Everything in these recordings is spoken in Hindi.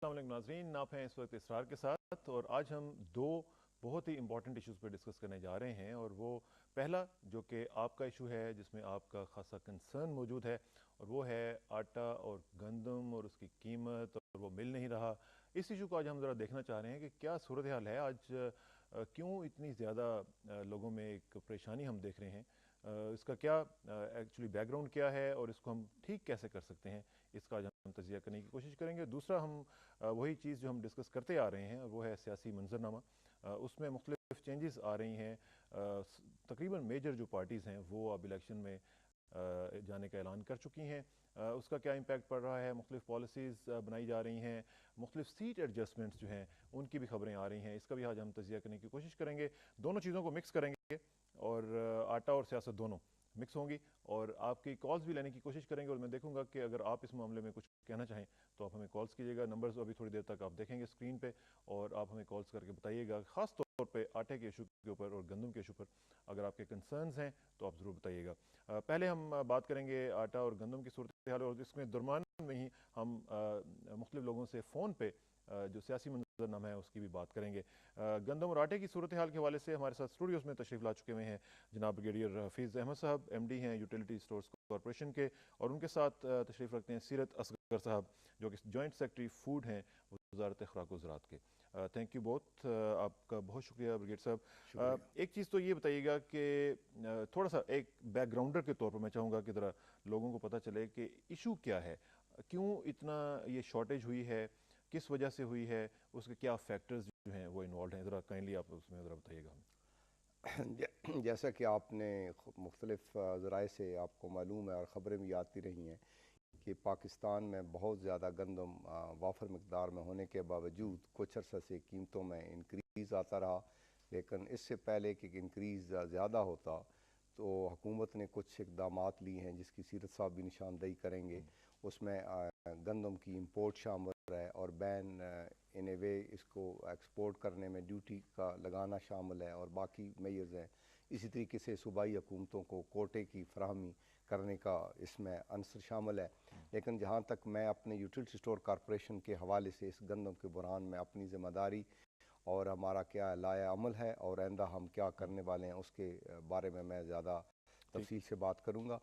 अस्सलाम वालेकुम नाज़रीन, आप हैं इस वक्त इसरार के साथ और आज हम दो बहुत ही इंपॉर्टेंट इश्यूज़ पर डिस्कस करने जा रहे हैं। और वो पहला जो कि आपका इशू है जिसमें आपका खासा कंसर्न मौजूद है और वो है आटा और गंदम और उसकी कीमत और वो मिल नहीं रहा। इस इशू को आज हम ज़रा देखना चाह रहे हैं कि क्या सूरत हाल है आज, क्यों इतनी ज़्यादा लोगों में एक परेशानी हम देख रहे हैं, इसका क्या एक्चुअली बैकग्राउंड क्या है और इसको हम ठीक कैसे कर सकते हैं, इसका आज हम तजिया करने की कोशिश करेंगे। दूसरा हम वही चीज़ जो हम डिस्कस करते आ रहे हैं वो है सियासी मंजरनामा। उसमें मुख्तलिफ चेंजेस आ रही हैं। तकरीबन मेजर जो पार्टीज़ हैं वो अब इलेक्शन में जाने का ऐलान कर चुकी हैं। उसका क्या इम्पैक्ट पड़ रहा है, मुख्तलिफ पॉलिसीज़ बनाई जा रही हैं, मुख्तलिफ सीट एडजस्टमेंट्स जो हैं उनकी भी खबरें आ रही हैं। इसका भी आज हम तजिया करने की कोशिश करेंगे। दोनों चीज़ों को मिक्स करेंगे और आटा और सियासत दोनों मिक्स होंगी और आपकी कॉल्स भी लेने की कोशिश करेंगे। और मैं देखूंगा कि अगर आप इस मामले में कुछ कहना चाहें तो आप हमें कॉल्स कीजिएगा। नंबर्स अभी थोड़ी देर तक आप देखेंगे स्क्रीन पे और आप हमें कॉल्स करके बताइएगा, ख़ास तौर पे आटे के इशू के ऊपर और गंदम के इशू पर अगर आपके कंसर्न्स हैं तो आप ज़रूर बताइएगा। पहले हम बात करेंगे आटा और गंदम की सूरत हाल और इसमें दरमान में ही हम मुख्तलिफ लोगों से फ़ोन पे जो सियासी मंजरनामा है उसकी भी बात करेंगे। गंदम और आटे की सूरत हाल के हवाले से हमारे साथ स्टूडियोज़ में तशरीफ़ ला चुके हुए हैं जनाब ब्रिगेडियर हफीज़ अहमद साहब, MD हैं यूटिलिटी स्टोर्स कॉरपोरेशन के, और उनके साथ तशरीफ़ रखते हैं सीरत असगर साहब जो कि जॉइंट सेक्रेटरी फूड हैं वज़ारत ख़ुराक व ज़राअत के। थैंक यू बोथ, आपका बहुत शुक्रिया ब्रिगेड साहब। एक चीज़ तो ये बताइएगा कि थोड़ा सा एक बैकग्राउंडर के तौर पर मैं चाहूँगा कि ज़रा लोगों को पता चले कि इशू क्या है, क्यों इतना ये शॉर्टेज हुई है, किस वजह से हुई है, उसके क्या फैक्टर्स जो हैं वो इन्वॉल्व हैं, ज़रा काइंडली आप उसमें ज़रा बताइएगा हमें। जैसा कि आपने मुख्तलिफ ज़राए से आपको मालूम है और ख़बरें भी आती रही हैं कि पाकिस्तान में बहुत ज़्यादा गंदम वाफर मकदार में होने के बावजूद कुछ अर्सा से कीमतों में इंक्रीज़ आता रहा। लेकिन इससे पहले कि इंक्रीज़ ज़्यादा होता तो हुकूमत ने कुछ इकदामात लिए हैं जिसकी सीरत साहब भी निशानदेही करेंगे। उसमें गंदम की इंपोर्ट शामिल है और बैन इन ए वे इसको एक्सपोर्ट करने में ड्यूटी का लगाना शामिल है और बाकी मेयर्स हैं। इसी तरीके से सूबाई हुकूमतों को कोटे की फराहमी करने का इसमें अंसर शामिल है। लेकिन जहाँ तक मैं अपने यूटिलिटी स्टोर कॉरपोरेशन के हवाले से इस गंदम के बुरहान में अपनी ज़िम्मेदारी और हमारा क्या लाया अमल है और आइंदा हम क्या करने वाले हैं उसके बारे में मैं ज़्यादा तफसील से बात करूँगा।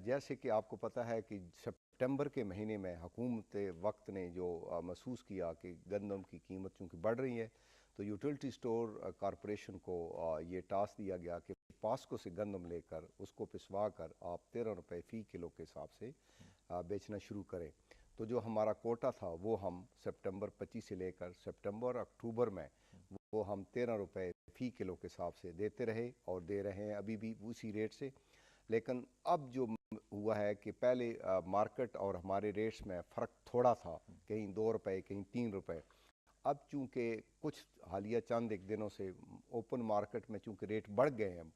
जैसे कि आपको पता है कि सितंबर के महीने में हुकूमत वक्त ने जो महसूस किया कि गंदम की कीमत चूँकि बढ़ रही है तो यूटिलिटी स्टोर कॉरपोरेशन को ये टास्क दिया गया कि पास्को से गंदम लेकर उसको पिसवा कर आप 13 रुपये फ़ी किलो के हिसाब से बेचना शुरू करें। तो जो हमारा कोटा था वो हम सितंबर 25 से लेकर सितंबर अक्टूबर में वो हम 13 रुपये फ़ी किलो के हिसाब से देते रहे और दे रहे हैं अभी भी उसी रेट से। लेकिन अब जो हुआ है कि पहले मार्केट और हमारे रेट्स में फ़र्क थोड़ा था, कहीं 2 रुपये कहीं 3 रुपये। अब चूँकि कुछ हालिया चंद एक दिनों से ओपन मार्केट में चूँकि रेट बढ़ गए हैं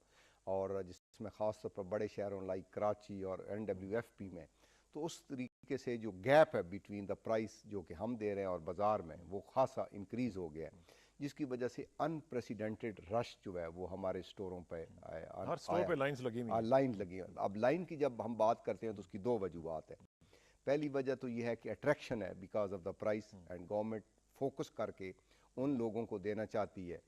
और जिसमें ख़ास तौर पर बड़े शहरों लाइक कराची और NWFP में, तो उस तरीके से जो गैप है बिटवीन द प्राइस जो कि हम दे रहे हैं और बाज़ार में वो खासा इंक्रीज़ हो गया है, जिसकी वजह से अनप्रेसिडेंटेड रश जो है वो हमारे स्टोरों पे हर स्टोर आया। पे लाइंस लगी हुई हैं। लाइन लगी है। अब लाइन की जब हम बात करते हैं तो उसकी दो वजूहत है। पहली वजह तो ये है कि अट्रैक्शन है because of the price and government focus करके उन लोगों को देना चाहती है।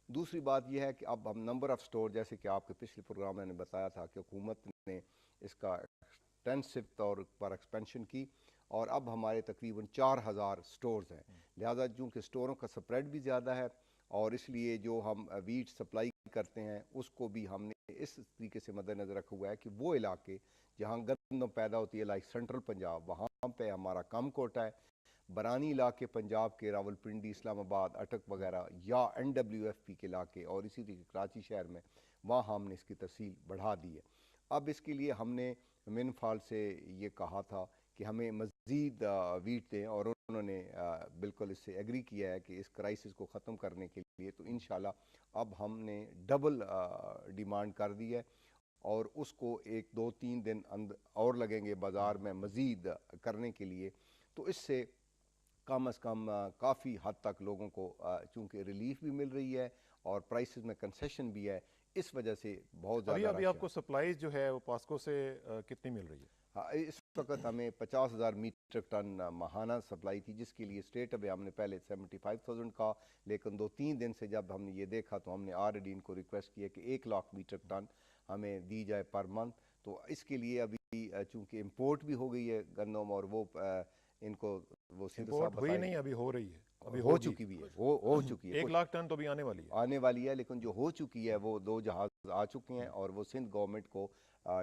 दूसरी बात यह है कि अब हम नंबर ऑफ़ स्टोर, जैसे कि आपके पिछले प्रोग्राम में मैंने बताया था कि हुकूमत ने इसका एक्सटेंसिव तौर पर एक्सपेंशन की और अब हमारे तकरीबन 4000 स्टोर्स हैं। लिहाजा चूँकि स्टोरों का स्प्रेड भी ज़्यादा है और इसलिए जो हम वीट सप्लाई करते हैं उसको भी हमने इस तरीके से मद्देनज़र रखा हुआ है कि वो इलाके जहाँ गंदम पैदा होती है लाइक सेंट्रल पंजाब, वहाँ पे हमारा कम कोटा है। बरानी इलाके पंजाब के रावलपिंडी, इस्लामाबाद, अटक वगैरह या NWFP के इलाके और इसी तरीके कराची शहर में वहाँ हमने इसकी तफसील बढ़ा दी है। अब इसके लिए हमने मिनफाल से ये कहा था कि हमें मज़ीद वीट दें और उन्होंने बिल्कुल इससे एग्री किया है कि इस क्राइसिस को ख़त्म करने के लिए तो इंशाल्लाह अब हमने डबल डिमांड कर दी है और उसको 1-2-3 दिन और लगेंगे बाज़ार में मज़ीद करने के लिए। तो इससे कम अज़ कम काफ़ी हद तक लोगों को चूँकि रिलीफ भी मिल रही है और प्राइसेस में कंसेशन भी है, इस वजह से बहुत अभी ज़्यादा अभी रश है। आपको सप्लाईज जो है वो पास्को से कितनी मिल रही है? हाँ, इस वक्त हमें 50,000 मीट्रिक टन माहाना सप्लाई थी, जिसके लिए स्टेट अवे हमने पहले 75,000 का, लेकिन 2-3 दिन से जब हमने ये देखा तो हमने RD इनको रिक्वेस्ट किया कि 1 लाख मीट्रिक टन हमें दी जाए पर मंथ। तो इसके लिए अभी चूँकि इम्पोर्ट भी हो गई है गंदम, और वो इनको वो सिंध इंपोर्ट साहब हुई बताएं, नहीं, अभी हो रही है, अभी हो होगी। चुकी भी है, हो चुकी है, 1 लाख टन तो अभी आने वाली है। आने वाली है, लेकिन जो हो चुकी है वो 2 जहाज आ चुके हैं, और वो सिंध गवर्नमेंट को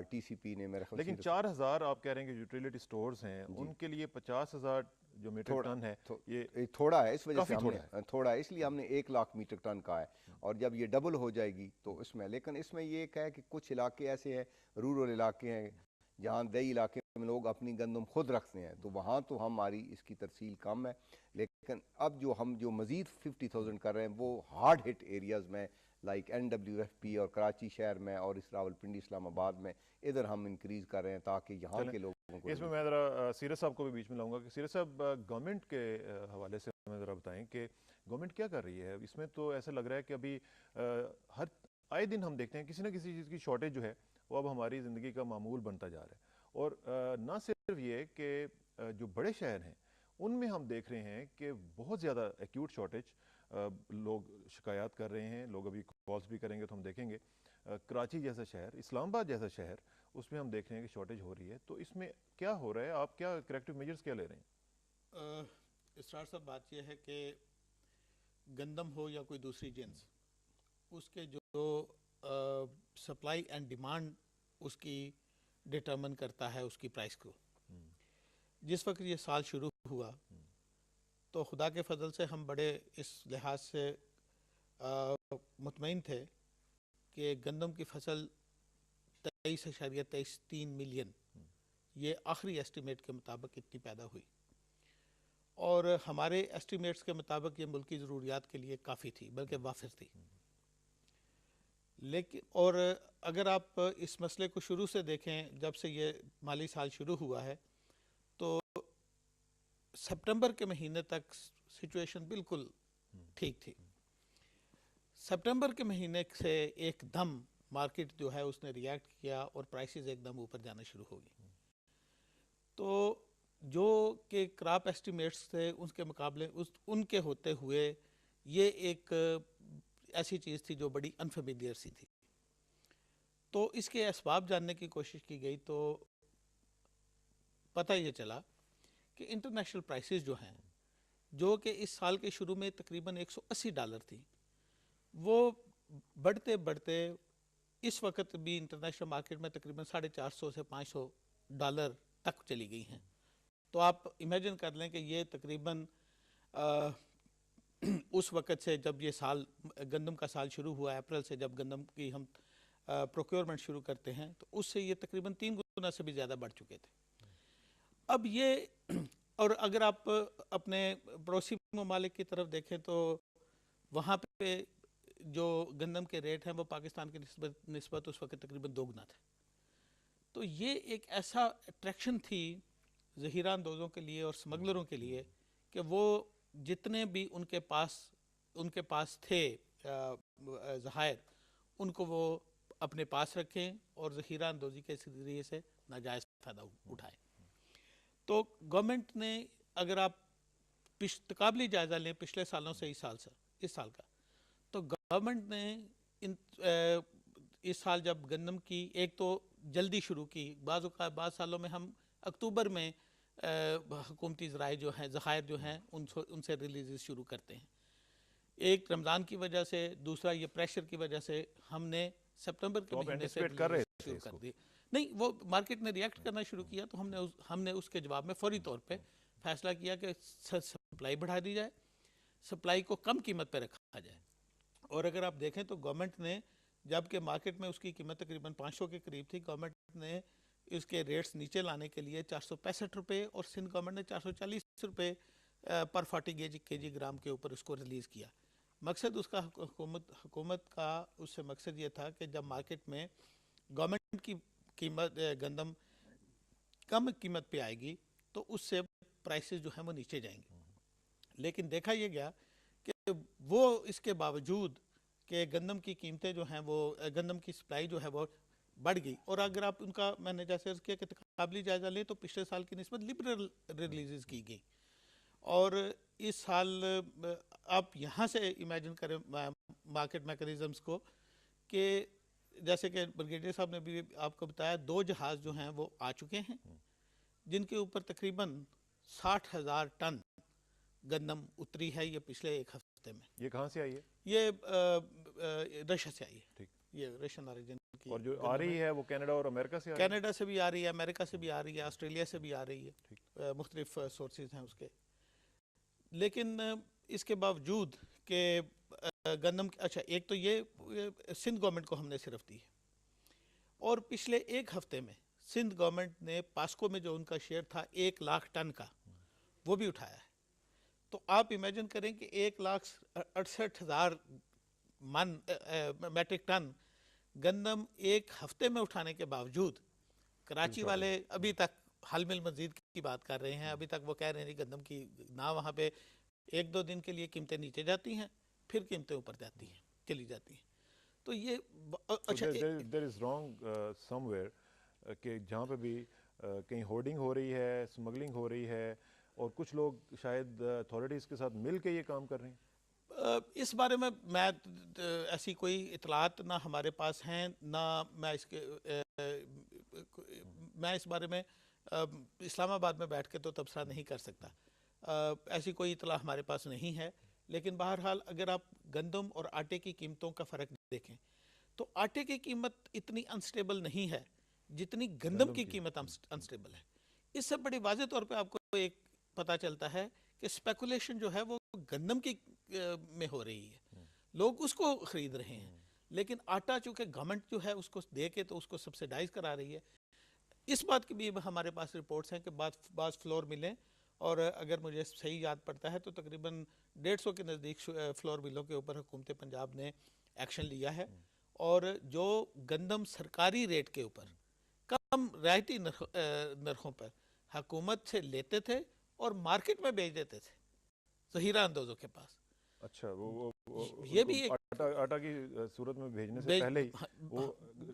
TCP ने मेरे ख्याल लेकिन से 4,000 आप कह रहे हैं कि यूटिलिटी स्टोर्स हैं, जी उनके लिए 50,000 जो मीट्रिक थोड़ा टन है, ये थोड़ा है, इस वजह से काफ़ी हमने थोड़ा है। थोड़ा है, इसलिए हमने 1 लाख मीट्रिक टन का है, और जब ये डबल हो जाएगी तो इसमें, लेकिन इसमें ये एक है कि कुछ इलाके ऐसे हैं, रूरल इलाके हैं, जहाँ दही इलाके में लोग अपनी गंदम खुद रखते हैं, तो वहाँ तो हमारी इसकी तरसील कम है। लेकिन अब जो मज़ीद 50,000 कर रहे हैं वो हार्ड हिट एरियाज़ में, लाइक NWFP और कराची शहर में, और इस रावलपिंडी इस्लामाबाद में, इधर हम इंक्रीज़ कर रहे हैं ताकि यहाँ के लोगों को इसमें मैं ज़रा सीरत साहब को भी बीच में लाऊंगा कि सीरत साहब, गवर्नमेंट के हवाले से हमें ज़रा बताएं कि गवर्नमेंट क्या कर रही है इसमें। तो ऐसा लग रहा है कि अभी हर आए दिन हम देखते हैं किसी ना किसी चीज़ की शॉर्टेज जो है वो अब हमारी ज़िंदगी का मामूल बनता जा रहा है। और ना सिर्फ ये कि जो बड़े शहर हैं उनमें हम देख रहे हैं कि बहुत ज़्यादा एक्यूट शॉर्टेज, लोग शिकायत कर रहे हैं, लोग अभी कॉल्स भी करेंगे तो हम देखेंगे। कराची जैसा शहर, इस्लामाबाद जैसा शहर, उसमें हम देख रहे हैं कि शॉर्टेज हो रही है। तो इसमें क्या हो रहा है, आप क्या करेक्टिव मेजर्स क्या ले रहे हैं? इसरार साहब, बात यह है कि गंदम हो या कोई दूसरी जिन्स, उसके जो सप्लाई एंड डिमांड उसकी डिटरमिन करता है उसकी प्राइस को। जिस वक्त ये साल शुरू हुआ तो खुदा के फजल से हम बड़े इस लिहाज से मुतमईन थे कि गंदम की फसल 23.23 मिलियन, ये आखिरी एस्टीमेट के मुताबिक इतनी पैदा हुई, और हमारे एस्टीमेट्स के मुताबिक ये मुल्की ज़रूरियात के लिए काफ़ी थी, बल्कि वाफिर थी। लेकिन और अगर आप इस मसले को शुरू से देखें, जब से ये माली साल शुरू हुआ है, तो सितंबर के महीने तक सिचुएशन बिल्कुल ठीक थी। सितंबर के महीने से एकदम मार्केट जो है उसने रिएक्ट किया और प्राइसेस एकदम ऊपर जाना शुरू हो गई। तो जो कि क्रॉप एस्टिमेट्स थे उसके मुकाबले उनके होते हुए ये एक ऐसी चीज़ थी जो बड़ी अनफेमिलियर सी थी। तो इसके असबाब जानने की कोशिश की गई तो पता ये चला कि इंटरनेशनल प्राइसेस जो हैं, जो कि इस साल के शुरू में तकरीबन $180 थी, वो बढ़ते बढ़ते इस वक्त भी इंटरनेशनल मार्केट में तकरीबन $450 से $500 तक चली गई हैं। तो आप इमेजिन कर लें कि ये तकरीबन उस वक़्त से जब ये साल गंदम का साल शुरू हुआ, अप्रैल से जब गंदम की हम प्रोक्योरमेंट शुरू करते हैं, तो उससे ये तकरीबन 3 गुना से भी ज़्यादा बढ़ चुके थे। अब ये और अगर आप अपने पड़ोसी ममालिक की तरफ देखें तो वहाँ पे जो गंदम के रेट हैं वो पाकिस्तान की निस्बत उस वक्त तकरीबन 2 गुना थे। तो ये एक ऐसा अट्रैक्शन थी ज़हीरा अंदोज़ों के लिए और स्मगलरों के लिए कि वो जितने भी उनके पास थे ज़खायर, उनको वो अपने पास रखें और ज़हीरा अंदोज़ी के ज़रिए से नाजायज़ फ़ायदा उठाएं। तो गवर्नमेंट ने, अगर आप तकाबली जायज़ा लें पिछले सालों से इस साल का, तो गवर्नमेंट ने इस साल जब गंदम की एक तो जल्दी शुरू की, बाद सालों में हम अक्टूबर में हुकूमती ज़राए जो हैं, ज़खायर जो हैं, उनसे रिलीज़ शुरू करते हैं। एक रमज़ान की वजह से, दूसरा ये प्रेशर की वजह से हमने सितंबर के महीने से कर रहे थे शुरू कर दी। नहीं, वो मार्केट ने रिएक्ट करना शुरू किया, तो हमने उसके जवाब में फौरी तौर पे फैसला किया कि सप्लाई बढ़ा दी जाए, सप्लाई को कम कीमत पे रखा जाए। और अगर आप देखें तो गवर्नमेंट ने, जबकि मार्केट में उसकी कीमत तकरीबन 500 के करीब थी, गवर्नमेंट ने इसके रेट्स नीचे लाने के लिए 465 रुपये और सिंध गवर्नमेंट ने 440 रुपये पर 40 केजी ग्राम के ऊपर उसको रिलीज़ किया। मकसद उसका हुकूमत का उससे मकसद ये था कि जब मार्केट में गवर्नमेंट की कीमत गंदम कम कीमत पे आएगी तो उससे प्राइसेस जो हैं वो नीचे जाएंगे। लेकिन देखा ये गया कि वो इसके बावजूद कि गंदम की कीमतें जो हैं वो, गंदम की सप्लाई जो है वो बढ़ गई। और अगर आप उनका, मैंने जैसे अर्ज़ किया कि तकाबली जायज़ा लें तो पिछले साल की निस्बत लिबरल रिलीज़ की गई। और इस साल आप यहाँ से इमेजिन करें मार्केट मैकेनिज़म्स को कि जैसे कि ब्रिगेडियर साहब ने भी आपको बताया, 2 जहाज़ जो हैं वो आ चुके हैं जिनके ऊपर तकरीबन 60,000 टन गंदम उतरी है ये पिछले एक हफ्ते में। ये कहाँ से आई है? ये रशिया से आई है। ठीक। ये रशियन ऑरिजिन की और जो आ गंदम रही है, है वो कनाडा और अमेरिका से आ रही है? कनाडा से भी आ रही है, अमेरिका से भी आ रही है, ऑस्ट्रेलिया से भी आ रही है, मुख्तलिफ सोर्सेज हैं उसके। लेकिन इसके बावजूद कि गंदम, अच्छा एक तो ये सिंध गवर्नमेंट को हमने सिर्फ दी है, और पिछले एक हफ्ते में सिंध गवर्नमेंट ने पास्को में जो उनका शेयर था 1 लाख टन का, वो भी उठाया है। तो आप इमेजिन करें कि 1,68,000 मैट्रिक टन गंदम एक हफ्ते में उठाने के बावजूद कराची वाले अभी तक हल मिल मजीद की बात कर रहे हैं। अभी तक वो कह रहे हैं गंदम की ना, वहाँ पे 1-2 दिन के लिए कीमतें नीचे जाती हैं, फिर कीमतें ऊपर जाती हैं, चली जाती हैं। तो ये अच्छा, देयर इज रॉन्ग समवेयर कि जहाँ पे भी कहीं होर्डिंग हो रही है, स्मगलिंग हो रही है, और कुछ लोग शायद अथॉरिटीज़ के साथ मिल के ये काम कर रहे हैं। इस बारे में मैं ऐसी कोई इतलात ना हमारे पास हैं, ना मैं मैं इस बारे में इस्लामाबाद में बैठ के तो तबसरा नहीं कर सकता। ऐसी कोई इतला हमारे पास नहीं है। लेकिन बहरहाल अगर आप गंदम और आटे की कीमतों का फ़र्क देखें तो आटे की कीमत इतनी अनस्टेबल नहीं है जितनी गंदम की कीमत अनस्टेबल है। इससे बड़ी वाज़ेह तौर पे आपको एक पता चलता है कि स्पेकुलेशन जो है वो गंदम की में हो रही है, लोग उसको ख़रीद रहे हैं, लेकिन आटा चूँकि गवर्नमेंट जो है उसको दे के तो उसको सब्सिडाइज करा रही है। इस बात की भी हमारे पास रिपोर्ट्स हैं कि बाज़ फ्लोर मिलें, और अगर मुझे सही याद पड़ता है तो तकरीबन 150 के नज़दीक फ्लोर मिलों के ऊपर हुकूमत पंजाब ने एक्शन लिया है, और जो गंदम सरकारी रेट के ऊपर कम रियायती नरखों पर हुकूमत से लेते थे और मार्केट में बेच देते थे ज़हीरा अंदोज़ों के पास। अच्छा, वो ये भी एक आटा की सूरत में भेजने से पहले ही वो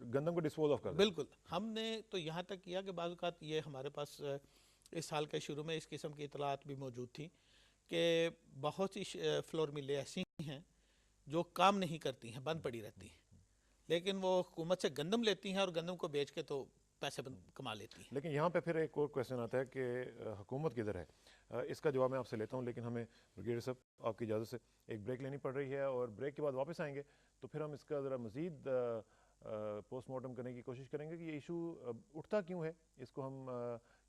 गंदम को डिस्पोज ऑफ कर देते। बिल्कुल। हमने तो यहाँ तक किया कि बाज़ औक़ात ये हमारे पास इस साल के शुरू में इस किस्म की इतलात भी मौजूद थी कि बहुत सी फ्लोर मिलें ऐसी हैं जो काम नहीं करती हैं, बंद पड़ी रहती हैं, लेकिन वो हुकूमत से गंदम लेती हैं और गंदम को बेच के तो पैसे कमा लेती हैं। लेकिन यहाँ पे फिर एक और क्वेश्चन आता है कि हुकूमत किधर है? इसका जवाब मैं आपसे लेता हूँ, लेकिन हमें ब्रिगेडियर साहब आपकी इजाज़त से एक ब्रेक लेनी पड़ रही है, और ब्रेक के बाद वापस आएंगे तो फिर हम इसका ज़रा मज़ीद पोस्टमार्टम करने की कोशिश करेंगे कि ये इशू उठता क्यों है, इसको हम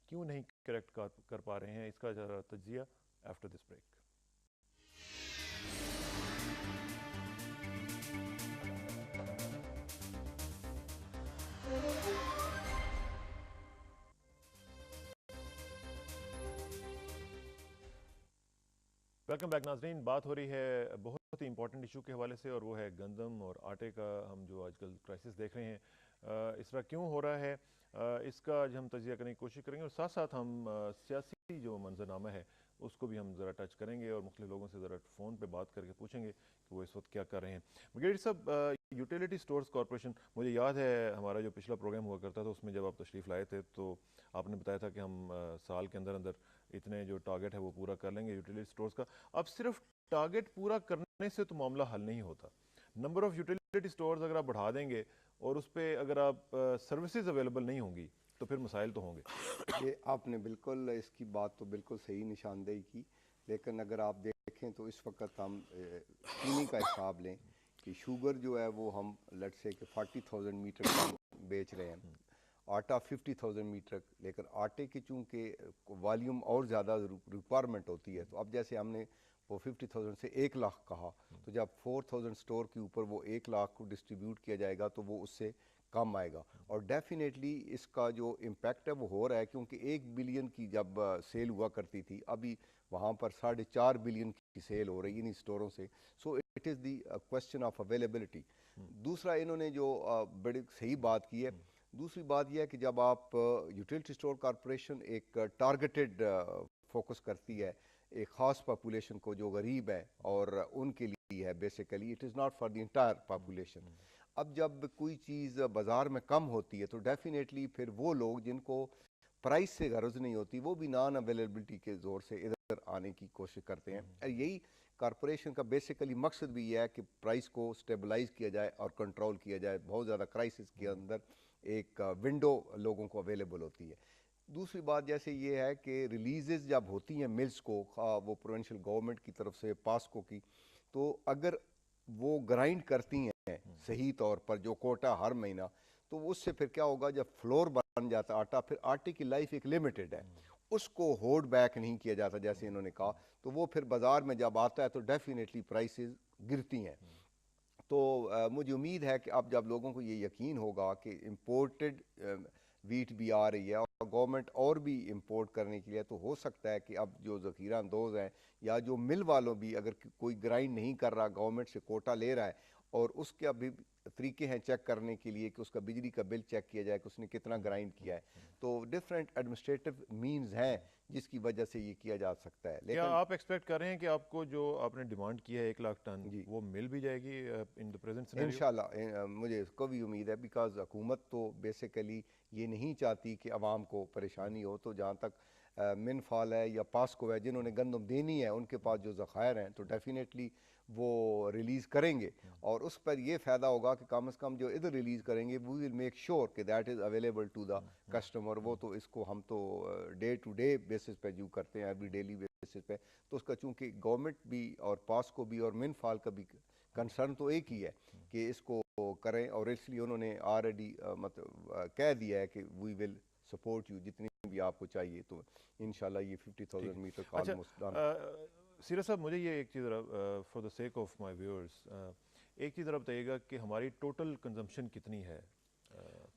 क्यों नहीं करेक्ट कर पा रहे हैं, इसका ज़रा तज्जिया after this break. Welcome back नाज़रीन। बात हो रही है बहुत ही इंपॉर्टेंट इशू के हवाले से, और वो है गंदम और आटे का। हम जो आजकल क्राइसिस देख रहे हैं इस तरह क्यों हो रहा है, इसका आज हम तजिया करने की कोशिश करेंगे, और साथ साथ हम सियासी जो मंजरनामा है उसको भी हम ज़रा टच करेंगे, और मुख्तलिफ लोगों से ज़रा फ़ोन पे बात करके पूछेंगे कि वो इस वक्त क्या कर रहे हैं। ब्रिगेडियर साहब, यूटिलिटी स्टोर्स कॉरपोरेशन, मुझे याद है हमारा जो पिछला प्रोग्राम हुआ करता था उसमें जब आप तशरीफ़ लाए थे तो आपने बताया था कि हम साल के अंदर अंदर इतने जो टारगेट है वो पूरा कर लेंगे यूटिलिटी स्टोर्स का। अब सिर्फ टारगेट पूरा करने से तो मामला हल नहीं होता। नंबर ऑफ यूटिलिटी स्टोर्स अगर आप बढ़ा देंगे और उस पर अगर आप सर्विसेज अवेलेबल नहीं होंगी तो फिर मसाइल तो होंगे। ये आपने बिल्कुल इसकी बात तो बिल्कुल सही निशानदेही की, लेकिन अगर आप देखें तो इस वक्त हम चीनी का हिसाब लें कि शुगर जो है वो हम लेट से कि 40,000 मीटर टन बेच रहे हैं, आटा 50,000 मीटर, लेकिन आटे की चूँकि वॉल्यूम और ज़्यादा रिक्वायरमेंट होती है, तो अब जैसे हमने वो 50,000 से 1 लाख कहा, तो जब 4,000 स्टोर के ऊपर वो 1 लाख को डिस्ट्रीब्यूट किया जाएगा तो वो उससे कम आएगा। और डेफिनेटली इसका जो इम्पैक्ट है वो हो रहा है, क्योंकि 1 बिलियन की जब सेल हुआ करती थी, अभी वहाँ पर 4.5 बिलियन की सेल हो रही है इन स्टोरों से। So it is the question of availability. दूसरा इन्होंने जो बड़ी सही बात की है, दूसरी बात यह है कि जब आप यूटिलिटी स्टोर कॉरपोरेशन एक टारगेटेड फोकस करती है एक ख़ास पॉपुलेशन को जो गरीब है और उनके लिए है, basically it is not for the entire population. अब जब कोई चीज़ बाज़ार में कम होती है तो डेफिनेटली फिर वो लोग जिनको प्राइस से गर्ज नहीं होती वो भी नॉन अवेलेबिलिटी के ज़ोर से इधर आने की कोशिश करते हैं। और यही कॉरपोरेशन का बेसिकली मकसद भी यह है कि प्राइस को स्टेबलाइज किया जाए और कंट्रोल किया जाए। बहुत ज़्यादा क्राइसिस के अंदर एक विंडो लोगों को अवेलेबल होती है। दूसरी बात जैसे ये है कि रिलीजेस जब होती हैं मिल्स को, वो प्रोविंशियल गवर्नमेंट की तरफ से पास्को की, तो अगर वो ग्राइंड करती हैं सही तौर पर जो कोटा हर महीना, तो उससे फिर क्या होगा, जब फ्लोर बन जाता आटा, फिर आटे की लाइफ एक लिमिटेड है, उसको होल्ड बैक नहीं किया जाता जैसे इन्होंने कहा, तो वो फिर बाजार में जब आता है तो डेफिनेटली प्राइसेस गिरती हैं। तो मुझे उम्मीद है कि अब जब लोगों को ये यकीन होगा कि इम्पोर्टेड वीट भी आ रही है और गवर्नमेंट और भी इंपोर्ट करने के लिए, तो हो सकता है कि अब जो ज़ख़ीरा अंदोज़ हैं या जो मिल वालों भी अगर कोई ग्राइंड नहीं कर रहा, गवर्नमेंट से कोटा ले रहा है, और उसके अभी तरीके हैं चेक करने के लिए कि उसका बिजली का बिल चेक किया जाए कि उसने कितना ग्राइंड किया है, तो डिफरेंट एडमिनिस्ट्रेटिव मीन्स हैं जिसकी वजह से ये किया जा सकता है। क्या लेकिन आप एक्सपेक्ट कर रहे हैं कि आपको जो आपने डिमांड की है 1 लाख टन जी, वो मिल भी जाएगी इन द प्रेजेंट सिनेरियो? इंशाल्लाह मुझे इसको भी उम्मीद है, बिकॉज हुकूमत तो बेसिकली ये नहीं चाहती कि आवाम को परेशानी हो। तो जहाँ तक मिनफाल है या पास्को है, जिन्होंने गंदम देनी है, उनके पास जो ज़खायर हैं, तो डेफिनेटली वो रिलीज़ करेंगे और उस पर ये फ़ायदा होगा कि कम से कम जो इधर रिलीज़ करेंगे वी विल मेक श्योर कि that is available to the customer. वो तो इसको हम तो डे टू डे बेसिस पे जो करते हैं, एवरी डेली बेसिस पे, तो उसका चूँकि गवर्नमेंट भी और पास्को भी और मिनफाल का भी कंसर्न तो एक ही है कि इसको करें, और इसलिए उन्होंने ऑलरेडी मतलब कह दिया है कि वी विल सपोर्ट यू जितनी भी आपको चाहिए। तो इंशाल्लाह ये 50,000 मीटर का अच्छा, ऑलमोस्ट डन। सीरत साहब, मुझे ये एक चीज़ for the sake of my viewers, एक चीज़ ज़रा बताइएगा कि हमारी टोटल कंजम्पशन कितनी है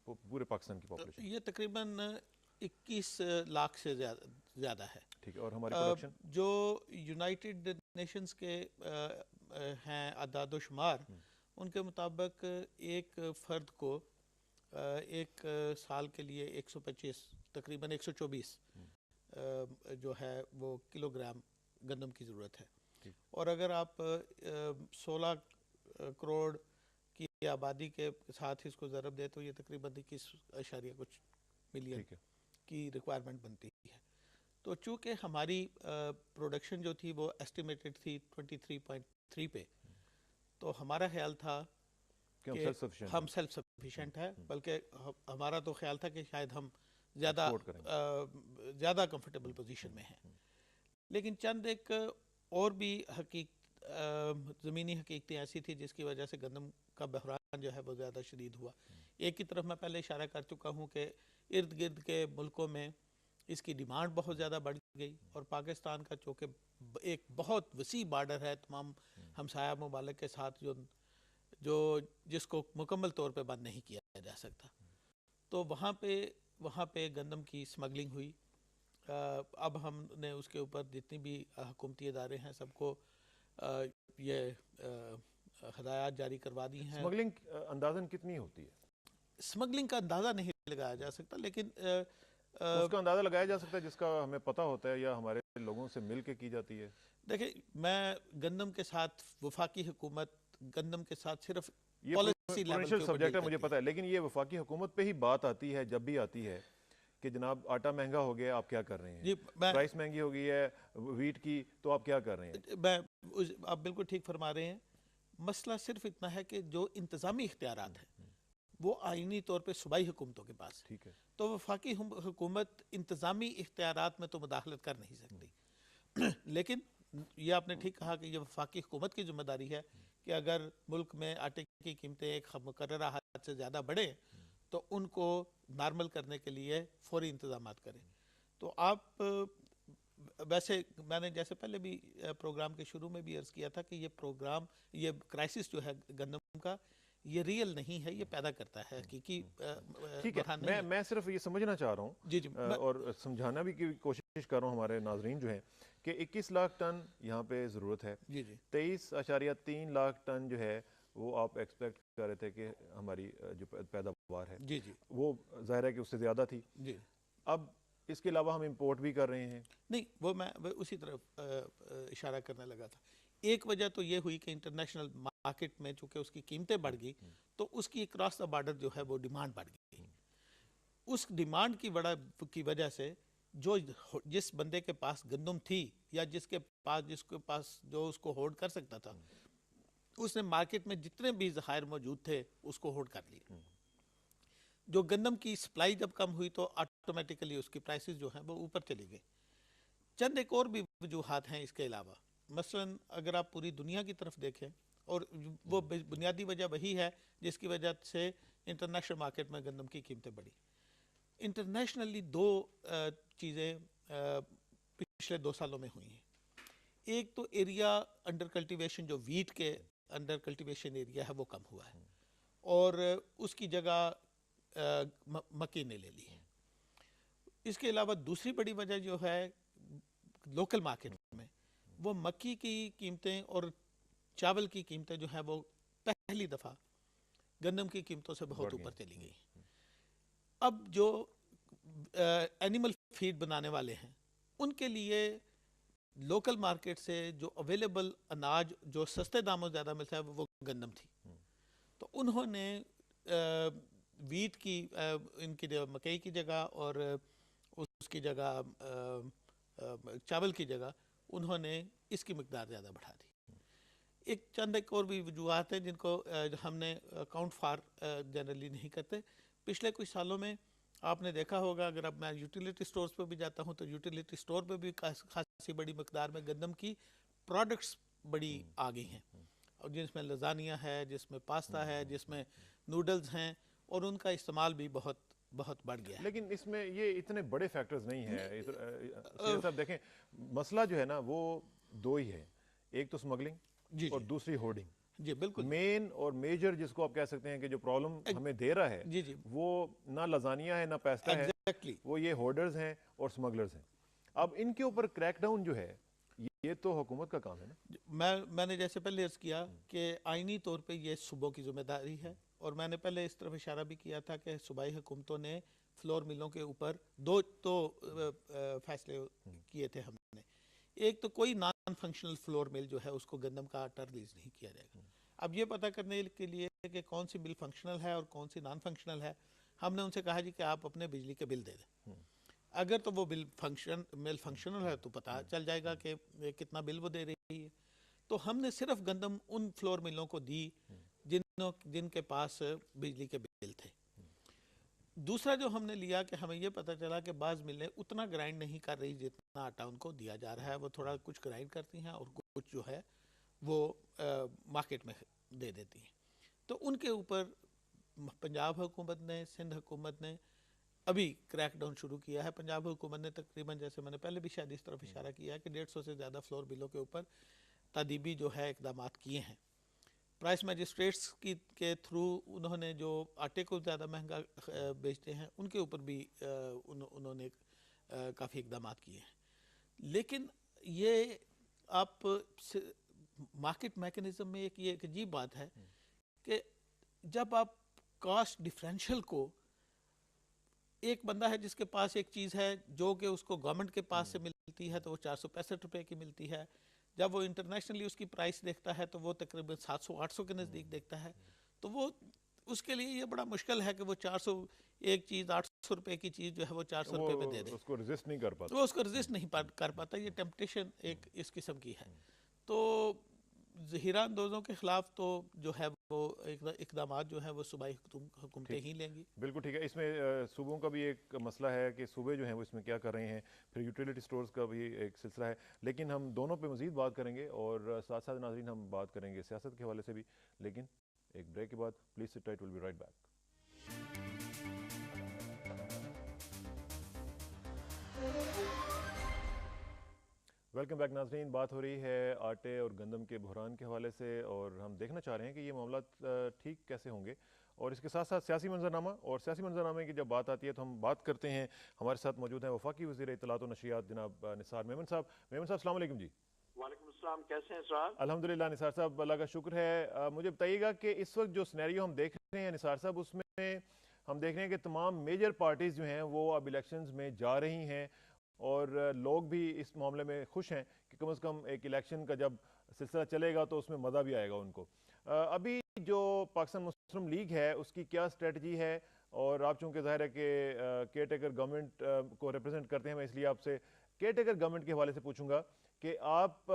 पूरे पाकिस्तान की तो पॉपुलेशन? ये तकरीबन 21 लाख से ज़्यादा है। ठीक है, और हमारी प्रोडक्शन? जो यूनाइटेड नेशंस के हैं अदाद शुमार, उनके मुताबिक एक फ़र्द को एक साल के लिए 125 तकरीबन 124 जो है वो किलोग्राम गंदम की ज़रूरत है। और अगर आप 16 करोड़ की आबादी के साथ इसको ज़रब दे तो ये तकरीबन 21 कुछ मिलियन की रिक्वायरमेंट बनती है। तो चूँकि हमारी प्रोडक्शन जो थी वो एस्टिमेटेड थी 23.3 पे, तो हमारा ख्याल था कि हम सेल्फ सफिशिएंट है, बल्कि हमारा तो ख्याल था कि शायद हम ज़्यादा कंफर्टेबल पोजीशन में हैं। लेकिन चंद एक और भी ज़मीनी हकीकतें ऐसी थी जिसकी वजह से गंदम का बहरान जो है वो ज़्यादा शदीद हुआ। एक की तरफ मैं पहले इशारा कर चुका हूँ कि इर्द गिर्द के मुल्कों में इसकी डिमांड बहुत ज़्यादा बढ़ गई, और पाकिस्तान का चूँकि एक बहुत वसी बार्डर है तमाम हमसाया ममालिक के साथ जो जिसको मुकम्मल तौर पे बंद नहीं किया जा सकता, तो वहाँ पे गंदम की स्मगलिंग हुई। अब हमने उसके ऊपर जितनी भी हुकूमती इदारे हैं सबको ये हदायत जारी करवा दी हैं। स्मगलिंग अंदाज़न कितनी होती है? स्मगलिंग का अंदाज़ा नहीं लगाया जा सकता, लेकिन उसका अंदाज़ा लगाया जा सकता है जिसका हमें पता होता है या हमारे लोगों से मिल के की जाती है। देखिए, मैं गंदम के साथ वफाकी हुकूमत गंदम के साथ सिर्फ ये प्रोविंशियल सब्जेक्ट है, मुझे पता है, लेकिन ये वफाकी हुकूमत पे ही बात आती है जब भी आती है कि जनाब आटा महंगा हो गया, आप क्या कर रहे हैं, प्राइस महंगी हो गई है वीट की, तो आप क्या कर रहे हैं। आप बिल्कुल ठीक फरमा रहे हैं। मसला सिर्फ इतना है कि जो इंतज़ामी इख्तियारात हैं वो आइनी तौर पे सूबाई हुकूमतों के पास, ठीक है, तो वफाकी हुकूमत इंतज़ामी इख्तियारात में तो मुदाखलत कर नहीं सकती। लेकिन ये आपने ठीक कहा कि ये वफाकी हुकूमत की जिम्मेदारी है कि अगर मुल्क में आटे की कीमतें एक मुकर्ररा हद से ज़्यादा बढ़े तो उनको नॉर्मल करने के लिए फौरी इंतजाम करें। तो आप वैसे मैंने जैसे पहले भी प्रोग्राम के शुरू में भी अर्ज़ किया था कि ये क्राइसिस जो है गंदम का, ये रियल नहीं है, ये पैदा करता है हकीकी। ठीक है, मैं सिर्फ ये समझना चाह रहा हूँ जी और समझाना भी की कोशिश कर रहा हूँ हमारे नाजरीन जो हैं कि 21 लाख टन यहाँ पे ज़रूरत है। 23.3 लाख टन जो है वो आप एक्सपेक्ट कर रहे थे कि हमारी जो पैदावार है वो ज़ाहिर है कि उससे ज़्यादा थी। अब इसके अलावा हम इंपोर्ट भी कर रहे हैं। नहीं, वो मैं उसी तरफ इशारा करने लगा था। एक वजह तो ये हुई कि इंटरनेशनल मार्केट में चूंकि उसकी कीमतें बढ़ गई तो उसकी क्रॉस द बॉर्डर जो है वो डिमांड बढ़ गई। उस डिमांड की वजह से जिस बंदे के पास गंदम थी या जिसके पास जो उसको होल्ड कर सकता था, उसने मार्केट में जितने भी ज़खायर मौजूद थे उसको होल्ड कर लिए। जो गंदम की सप्लाई जब कम हुई तो ऑटोमेटिकली उसकी प्राइसेस जो हैं वो ऊपर चली गई। चंद एक और भी वजूहात हैं इसके अलावा। मसलन अगर आप पूरी दुनिया की तरफ देखें, और वो बुनियादी वजह वही है जिसकी वजह से इंटरनेशनल मार्केट में गंदम की कीमतें बढ़ी। इंटरनेशनली दो चीज़ें पिछले 2 सालों में हुई हैं। एक तो एरिया अंडर कल्टीवेशन, जो वीट के अंडर कल्टीवेशन एरिया है वो कम हुआ है और उसकी जगह मक्की ने ले ली है। इसके अलावा दूसरी बड़ी वजह जो है लोकल मार्केट में, वो मक्की की कीमतें और चावल की कीमतें जो है वो पहली दफ़ा गंदम की कीमतों से बहुत ऊपर चली गई। अब जो एनिमल फीड बनाने वाले हैं उनके लिए लोकल मार्केट से जो अवेलेबल अनाज जो सस्ते दामों ज़्यादा मिलता है वो गंदम थी। तो उन्होंने वीट की इनकी मकई की जगह और उसकी जगह चावल की जगह उन्होंने इसकी मकदार ज़्यादा बढ़ा दी। एक और भी वजूहत हैं जिनको हमने अकाउंट फॉर जनरली नहीं करते। पिछले कुछ सालों में आपने देखा होगा, अगर अब मैं यूटिलिटी स्टोर्स पर भी जाता हूँ तो यूटिलिटी स्टोर पर भी खासी बड़ी मकदार में गंदम की प्रोडक्ट्स बड़ी आ गई हैं, और जिसमें लजानिया है, जिसमें पास्ता है, जिसमें नूडल्स हैं, और उनका इस्तेमाल भी बहुत बहुत बढ़ गया है। लेकिन इसमें ये इतने बड़े फैक्टर्स नहीं है साहब। देखें, मसला जो है ना वो दो ही है, एक तो स्मगलिंग और दूसरी होर्डिंग। जी बिल्कुल। मेन और मेजर जिसको आप कह सकते हैं कि जो प्रॉब्लम हमें दे रहा है जी वो ना लजानिया है ना पेस्ता है, वो ये होर्डर्स हैं और स्मगलर्स हैं। अब इनके ऊपर क्रैकडाउन जो है ये तो हुकूमत का काम है ना। मैंने जैसे पहले अर्ज किया कि आईनी तौर पे ये सूबों की जिम्मेदारी है, और मैंने पहले इस तरफ इशारा भी किया था कि सूबाई हुकूमतों ने फ्लोर मिलों के ऊपर दो फैसले किए थे हमने। एक तो कोई नॉन फंक्शनल फ्लोर मिल जो है उसको गंदम का आटा रिलीज नहीं किया जाएगा। अब ये पता करने के लिए कि कौन सी मिल फंक्शनल है और कौन सी नॉन फंक्शनल है, हमने उनसे कहा जी कि आप अपने बिजली के बिल दे दें। अगर तो वो मिल फंक्शनल है तो पता चल जाएगा कि कितना बिल वो दे रही है। तो हमने सिर्फ गंदम उन फ्लोर मिलों को दी जिनके पास बिजली के बिल थे। दूसरा जो हमने लिया कि हमें ये पता चला कि बाज़ मिलें उतना ग्राइंड नहीं कर रही जितना आटा उनको दिया जा रहा है, वो थोड़ा कुछ ग्राइंड करती हैं और कुछ जो है वो मार्केट में दे देती हैं। तो उनके ऊपर पंजाब हुकूमत ने, सिंध हुकूमत ने अभी क्रैकडाउन शुरू किया है। पंजाब हुकूमत ने तकरीबन, जैसे मैंने पहले भी शायद इस तरफ इशारा किया है, कि 150 से ज़्यादा फ्लोर बिलों के ऊपर तादीबी जो है इकदाम किए हैं। प्राइस मजिस्ट्रेट्स के थ्रू उन्होंने जो आटे को ज़्यादा महंगा बेचते हैं उनके ऊपर भी उन्होंने काफ़ी इकदाम किए हैं। लेकिन ये आप मार्केट मैकेनिज्म में एक अजीब बात है कि जब आप कॉस्ट डिफरेंशियल को, एक बंदा है जिसके पास एक चीज़ है जो कि उसको गवर्नमेंट के पास से मिलती है तो वो 465 रुपये की मिलती है, जब वो इंटरनेशनली उसकी प्राइस देखता है तो वो तकरीबन 700-800 के नज़दीक देखता है, तो वो उसके लिए ये बड़ा मुश्किल है कि वो 400 एक चीज़ 800 रुपये की चीज़ जो है वो 400 रुपये में दे दे। उसको रेजिस्ट नहीं कर पाता, वो उसको रेजिस्ट नहीं कर पाता। ये टेम्पटेशन एक इस किस्म की है। तो ज़हीरा अंदोज़ों के खिलाफ तो जो है वो इकदाम जो है वो सूबाई हुकूमतें ही लेंगी। बिल्कुल ठीक है। इसमें सूबों का भी एक मसला है कि सूबे जो हैं वो इसमें क्या कर रहे हैं, फिर यूटिलिटी स्टोर्स का भी एक सिलसिला है। लेकिन हम दोनों पे मज़ीद बात करेंगे और साथ साथ नाज़रीन हम बात करेंगे सियासत के हवाले से भी। लेकिन एक ब्रेक के बाद please sit tight, will be right back. Welcome back नाज़रीन। बात हो रही है आटे और गंदम के बहरान के हवाले से, और हम देखना चाह रहे हैं कि ये मामला ठीक कैसे होंगे, और इसके साथ साथ सियासी मंजरनामा। और सियासी मंजरनामे की जब बात आती है तो हम बात करते हैं, हमारे साथ मौजूद हैं वफाकी वज़ीर इत्तलात व नशियात जनाब निसार मेमन साहब। मेमन साहब अस्सलाम वालेकुम जी। वालेकुम अस्सलाम, कैसे हैं सर? अल्हम्दुलिल्लाह निसार साहब, अल्लाह का शुक्र है। मुझे बताइएगा कि इस वक्त जो सिनेरियो हम देख रहे हैं निसार साहब, उसमें हम देख रहे हैं कि तमाम मेजर पार्टीज़ जो हैं वो अब इलेक्शंस में जा रही हैं, और लोग भी इस मामले में खुश हैं कि कम से कम एक इलेक्शन का जब सिलसिला चलेगा तो उसमें मज़ा भी आएगा उनको। अभी जो पाकिस्तान मुस्लिम लीग है उसकी क्या स्ट्रेटजी है? और आप चूँकि ज़ाहिर है कि केयर टेकर गवर्नमेंट को रिप्रेजेंट करते हैं, मैं इसलिए आपसे केयर टेकर गवर्नमेंट के हवाले से पूछूंगा कि आप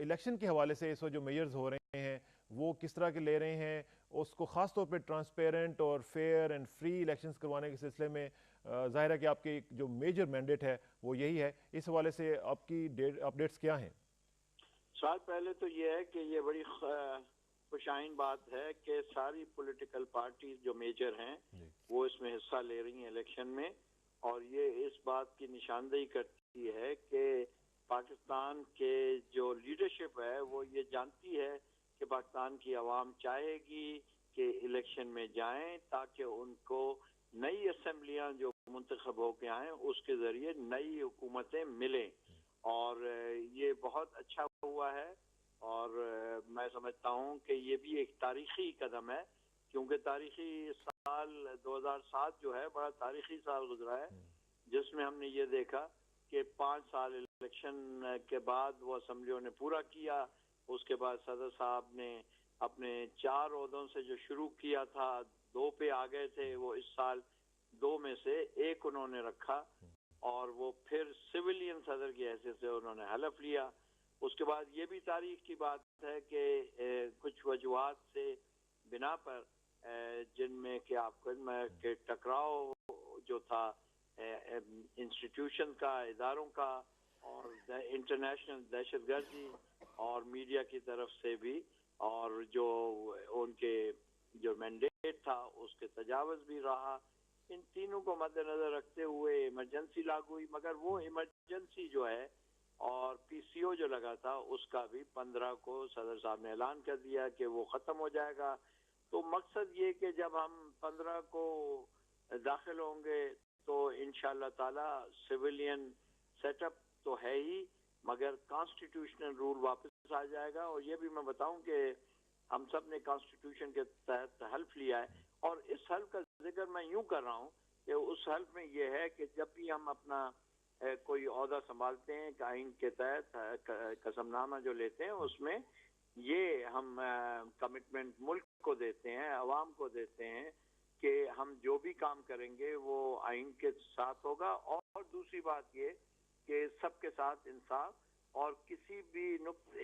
इलेक्शन के हवाले से इस वक्त जो मेयर्स हो रहे हैं वो किस तरह के ले रहे हैं, उसको ख़ास तौर पे ट्रांसपेरेंट और फेयर एंड फ्री इलेक्शंस करवाने के सिलसिले में ज़ाहिर है कि आपकी जो मेजर मैंडेट है वो यही है। इस हवाले से आपकी अपडेट्स क्या हैं? सवाल पहले तो ये है कि ये बड़ी खुशाइन बात है कि सारी पॉलिटिकल पार्टीज जो मेजर हैं वो इसमें हिस्सा ले रही हैं इलेक्शन में, और ये इस बात की निशानदेही करती है कि पाकिस्तान के जो लीडरशिप है वो ये जानती है कि पाकिस्तान की आवाम चाहेगी कि इलेक्शन में जाएं ताकि उनको नई असम्बलियां जो मुंतखब होके आए उसके जरिए नई हुकूमतें मिलें। और ये बहुत अच्छा हुआ है, और मैं समझता हूँ कि ये भी एक तारीखी कदम है, क्योंकि तारीखी साल 2007 जो है बड़ा तारीखी साल गुजरा है, जिसमें हमने ये देखा कि 5 साल इलेक्शन के बाद वो असम्बलियों ने पूरा किया। उसके बाद सदर साहब ने अपने 4 ओहदों से जो शुरू किया था 2 पे आ गए थे, वो इस साल 2 में से 1 उन्होंने रखा, और वो फिर सिविलियन सदर की हैसियत से उन्होंने हलफ लिया। उसके बाद ये भी तारीख की बात है कि कुछ वजूहात से बिना पर जिनमें कि आपको के टकराव जो था इंस्टीट्यूशन का, इदारों का, और इंटरनेशनल दहशतगर्दी और मीडिया की तरफ से भी, और जो उनके जो मैंडेट था उसके तजावुज भी रहा। इन तीनों को मद्देनजर रखते हुए इमरजेंसी लागू हुई, मगर वो इमरजेंसी जो है और पीसीओ जो लगा था उसका भी 15 को सदर साहब ने ऐलान कर दिया कि वो ख़त्म हो जाएगा। तो मकसद ये कि जब हम 15 को दाखिल होंगे तो इंशाअल्लाह ताला सिविलियन सेटअप तो है ही, मगर कॉन्स्टिट्यूशनल रूल वापस आ जाएगा। और ये भी मैं बताऊं कि हम सब ने कॉन्स्टिट्यूशन के तहत हल्फ लिया है, और इस हल्फ का जिक्र मैं यूं कर रहा हूं कि उस हल्फ में ये है कि जब भी हम अपना कोई ओहदा संभालते हैं आइन के तहत कसमनामा जो लेते हैं, उसमें ये हम कमिटमेंट मुल्क को देते हैं, अवाम को देते हैं कि हम जो भी काम करेंगे वो आइन के साथ होगा। और दूसरी बात ये कि सबके साथ इंसाफ, और किसी भी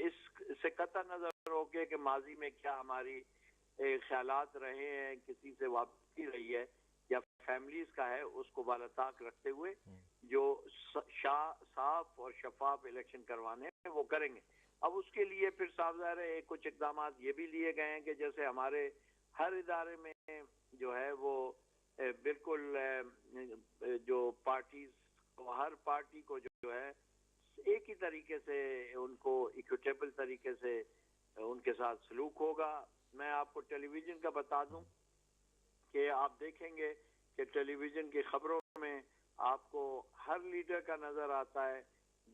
इससे कतई नजर हो के कि माजी में क्या हमारी ख्यालात रहे हैं, किसी से वापसी रही है या फैमिलीज का है, उसको बालताक रखते हुए जो साफ और शफाफ इलेक्शन करवाने हैं वो करेंगे। अब उसके लिए फिर साफ ज़ाहिर है कुछ इकदाम ये भी लिए गए हैं कि जैसे हमारे हर इदारे में जो है वो बिल्कुल जो पार्टीज, हर पार्टी को जो है एक ही तरीके से उनको इक्विटेबल तरीके से उनके साथ सलूक होगा। मैं आपको टेलीविजन का बता दूं कि आप देखेंगे कि टेलीविजन की खबरों में आपको हर लीडर का नजर आता है।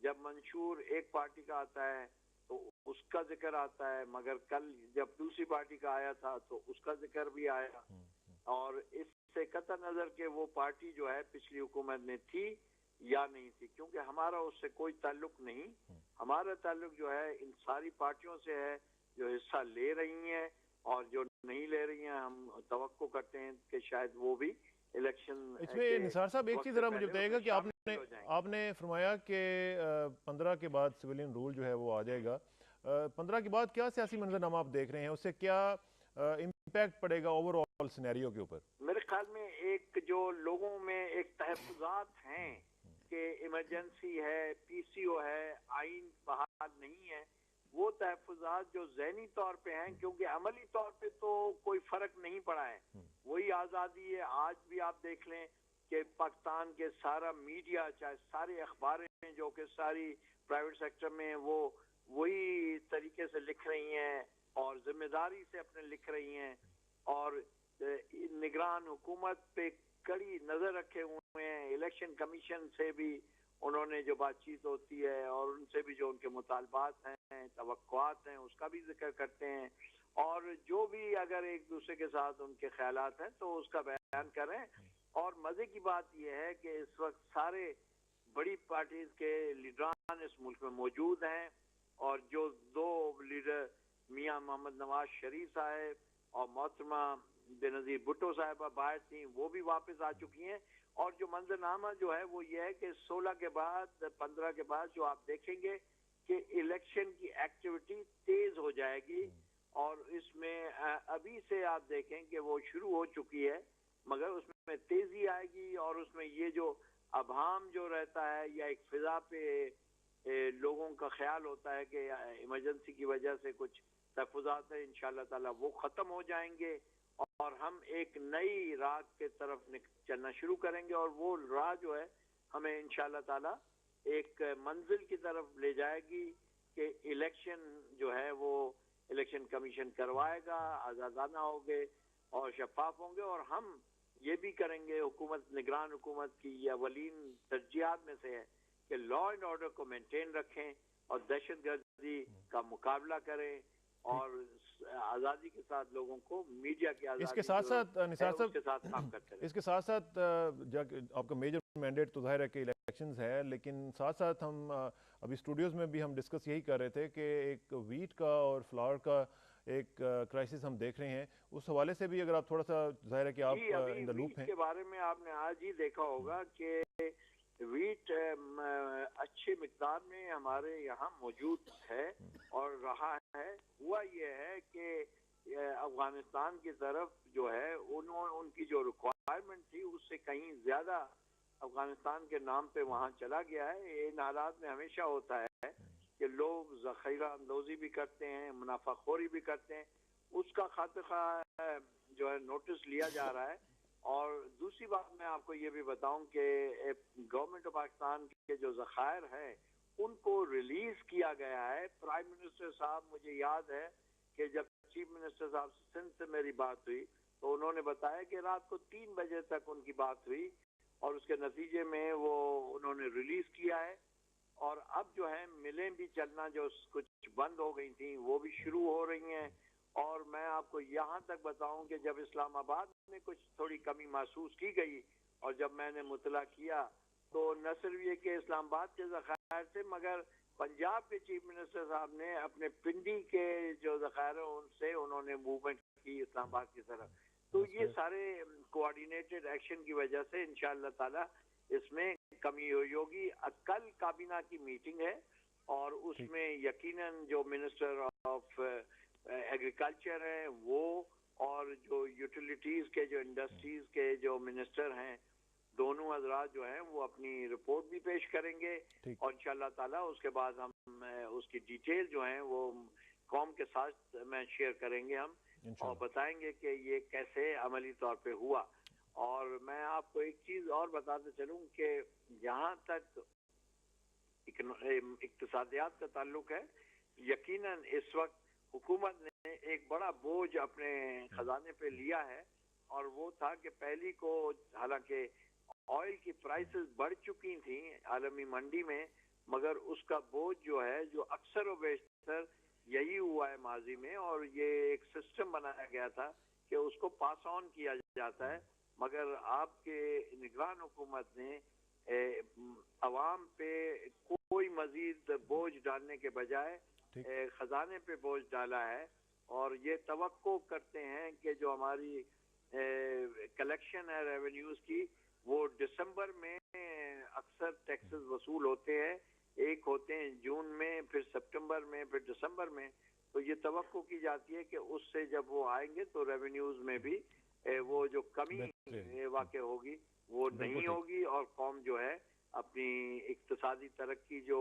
जब मंशूर एक पार्टी का आता है तो उसका जिक्र आता है, मगर कल जब दूसरी पार्टी का आया था तो उसका जिक्र भी आया। और इससे कतई नजर के वो पार्टी जो है पिछली हुकूमत में थी या नहीं थी, क्योंकि हमारा उससे कोई ताल्लुक नहीं। हमारा ताल्लुक जो है इन सारी पार्टियों से है जो हिस्सा ले रही हैं, और जो नहीं ले रही हैं हम तवक्को करते हैं कि शायद वो भी इलेक्शन। इसमें निसार साहब एक चीज़ ज़रा मुझे बताइएगा कि आपने फरमाया कि 15 के बाद सिविलियन रूल जो है वो आ जाएगा। 15 के बाद क्या सियासी मंजरनामा आप देख रहे हैं, उससे क्या इम्पैक्ट पड़ेगा ओवरऑल सिनेरियो के ऊपर? मेरे ख्याल में एक जो लोगों में एक तहफ़्फ़ुज़ात हैं कि इमरजेंसी है, पीसीओ है, आइन बहाल नहीं है, वो तहफ़्फ़ुज़ात जो ज़हनी तौर पे हैं, क्योंकि अमली तौर पे तो कोई फ़र्क नहीं पड़ा है, वही आज़ादी है। आज भी आप देख लें कि पाकिस्तान के सारा मीडिया, चाहे सारे अखबारें जो कि सारी प्राइवेट सेक्टर में, वो वही तरीके से लिख रही हैं और जिम्मेदारी से अपने लिख रही हैं, और निगरान हुकूमत पे कड़ी नज़र रखे हुए हैं। इलेक्शन कमीशन से भी उन्होंने जो बातचीत होती है और उनसे भी जो उनके मुतालबात हैं, तवक्कुआत हैं, उसका भी जिक्र करते हैं, और जो भी अगर एक दूसरे के साथ उनके ख्यालात हैं तो उसका बयान करें। और मजे की बात यह है कि इस वक्त सारे बड़ी पार्टीज के लीडरान इस मुल्क में मौजूद हैं, और जो दो लीडर मियां मोहम्मद नवाज शरीफ साहब और मोहतरमा बेनजीर भुट्टो साहबा बाहर थी, वो भी वापस आ चुकी हैं। और जो मंजरनामा जो है वो ये है कि 16 के बाद 15 के बाद जो आप देखेंगे कि इलेक्शन की एक्टिविटी तेज हो जाएगी। और इसमें अभी से आप देखें कि वो शुरू हो चुकी है, मगर उसमें तेजी आएगी। और उसमें ये जो अभाम जो रहता है या एक फिजा पे लोगों का ख्याल होता है कि इमरजेंसी की वजह से कुछ तहफुजात है, इंशाअल्लाह ताला वो ख़त्म हो जाएंगे और हम एक नई राह के तरफ चलना शुरू करेंगे। और वो राह जो है हमें इंशाअल्लाह ताला एक मंजिल की तरफ ले जाएगी कि इलेक्शन जो है वो इलेक्शन कमीशन करवाएगा, आज़ादाना होंगे और शफाफ होंगे। और हम ये भी करेंगे, हुकूमत निगरान हुकूमत की ये अवलीन तरजीहात में से है कि लॉ एंड ऑर्डर को मेंटेन रखें और दहशतगर्दी का मुकाबला करें और आज़ादी के साथ लोगों को मीडिया की आज़ादी इसके साथ साथ निसार साहब, उसके साथ काम करते रहे। इसके साथ साथ आपका मेजर मैंडेट तो जाहिर है कि इलेक्शंस है, लेकिन साथ साथ हम अभी स्टूडियोज में भी हम डिस्कस यही कर रहे थे कि एक वीट का और फ्लावर का एक क्राइसिस हम देख रहे हैं। उस हवाले से भी अगर आप थोड़ा सा, जाहिर है कि आप इन द लूप हैं के बारे में आपने आज ही देखा होगा कि वीट अच्छे मिकदार में हमारे यहाँ मौजूद है और रहा है। हुआ ये है कि अफगानिस्तान की तरफ जो है उनकी जो रिक्वायरमेंट थी उससे कहीं ज्यादा अफगानिस्तान के नाम पे वहाँ चला गया है। इन हालात में हमेशा होता है कि लोग ज़ख़ीरा अंदोज़ी भी करते हैं, मुनाफाखोरी भी करते हैं, उसका खात्मा जो है नोटिस लिया जा रहा है। और दूसरी बात मैं आपको ये भी बताऊं कि गवर्नमेंट ऑफ पाकिस्तान के जो ज़खायर हैं उनको रिलीज किया गया है। प्राइम मिनिस्टर साहब, मुझे याद है कि जब चीफ मिनिस्टर साहब सिंध से मेरी बात हुई तो उन्होंने बताया कि रात को 3 बजे तक उनकी बात हुई और उसके नतीजे में वो उन्होंने रिलीज किया है। और अब जो है मिलें भी चलना जो कुछ बंद हो गई थी वो भी शुरू हो रही हैं। और मैं आपको यहाँ तक बताऊं कि जब इस्लामाबाद में कुछ थोड़ी कमी महसूस की गई और जब मैंने मुतला किया तो न सिर्फ ये कि इस्लामाबाद के ज़खायर से, मगर पंजाब के चीफ मिनिस्टर साहब ने अपने पिंडी के जो ज़खायर उनसे उन्होंने मूवमेंट की इस्लामाबाद की तरफ। तो ये सारे कोऑर्डिनेटेड एक्शन की वजह से इंशाअल्लाह ताला इसमें कमी होगी। कल काबीना की मीटिंग है और उसमें यकीनन जो मिनिस्टर ऑफ एग्रीकल्चर है वो और जो यूटिलिटीज के जो इंडस्ट्रीज के जो मिनिस्टर हैं दोनों हजरात जो हैं वो अपनी रिपोर्ट भी पेश करेंगे और इंशाअल्लाह ताला उसके बाद हम उसकी डिटेल जो है वो कौम के साथ में शेयर करेंगे हम और बताएंगे कि ये कैसे अमली तौर पे हुआ। और मैं आपको एक चीज और बताते चलूं कि जहाँ तक इक्तिसादियात का ताल्लुक है, यकीनन इस वक्त हुकूमत ने एक बड़ा बोझ अपने खजाने पे लिया है और वो था कि पहली को हालांकि ऑयल की प्राइसेस बढ़ चुकी थी आलमी मंडी में, मगर उसका बोझ जो है जो अक्सर व बेशतर यही हुआ है माजी में और ये एक सिस्टम बनाया गया था कि उसको पास ऑन किया जाता है। मगर आपके निगरान हुकूमत ने अवाम पे कोई मजीद बोझ डालने के बजाय खजाने पे बोझ डाला है और ये तवक्को करते हैं कि जो हमारी कलेक्शन है रेवेन्यूज की वो दिसंबर में अक्सर टैक्सेस वसूल होते हैं, एक होते हैं जून में, फिर सितंबर में, फिर दिसंबर में। तो ये तवक्को की जाती है कि उससे जब वो आएंगे तो रेवेन्यूज में भी वो जो कमी वाक़ई होगी वो नहीं होगी और कौम जो है अपनी इक्तिसादी तरक्की जो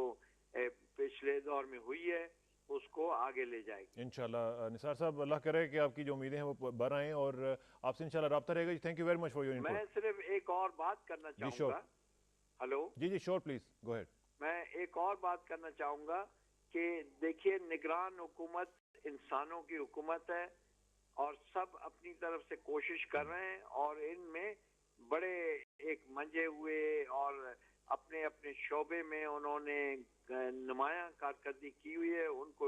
पिछले दौर में हुई है उसको आगे ले जाएगी इंशाल्लाह। निसार साहब, अल्लाह करे कि आपकी जो उम्मीदें हैं वो बढ़ आएं और आपसे इंशाल्लाह रब्ता रहेगा। Thank you very much for your input. मैं सिर्फ एक और बात करना चाहूँगा। Hello ji sure, please go ahead. मैं एक और बात करना चाहूँगा कि देखिए निगरान हुकूमत इंसानों की हुकूमत है और सब अपनी तरफ से कोशिश कर रहे हैं और इनमें बड़े एक मंजे हुए और अपने अपने शोबे में उन्होंने नुमायां कारकर्दगी की हुई है, उनको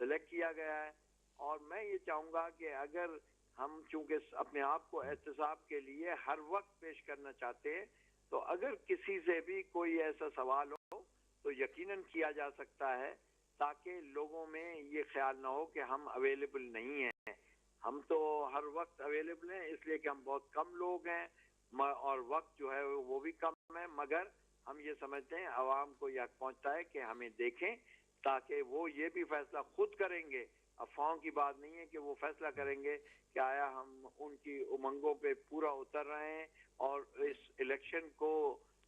सेलेक्ट किया गया है। और मैं ये चाहूँगा कि अगर हम चूँकि अपने आप को एहतसाब के लिए हर वक्त पेश करना चाहते हैं तो अगर किसी से भी कोई ऐसा सवाल हो तो यकीनन किया जा सकता है ताकि लोगों में ये ख्याल ना हो कि हम अवेलेबल नहीं हैं। हम तो हर वक्त अवेलेबल हैं, इसलिए कि हम बहुत कम लोग हैं और वक्त जो है वो भी कम है, मगर हम ये समझते हैं आवाम को यह पहुंचता है कि हमें देखें, ताकि वो ये भी फैसला खुद करेंगे। अफवाहों की बात नहीं है कि वो फैसला करेंगे कि आया हम उनकी उमंगों पे पूरा उतर रहे हैं और इस इलेक्शन को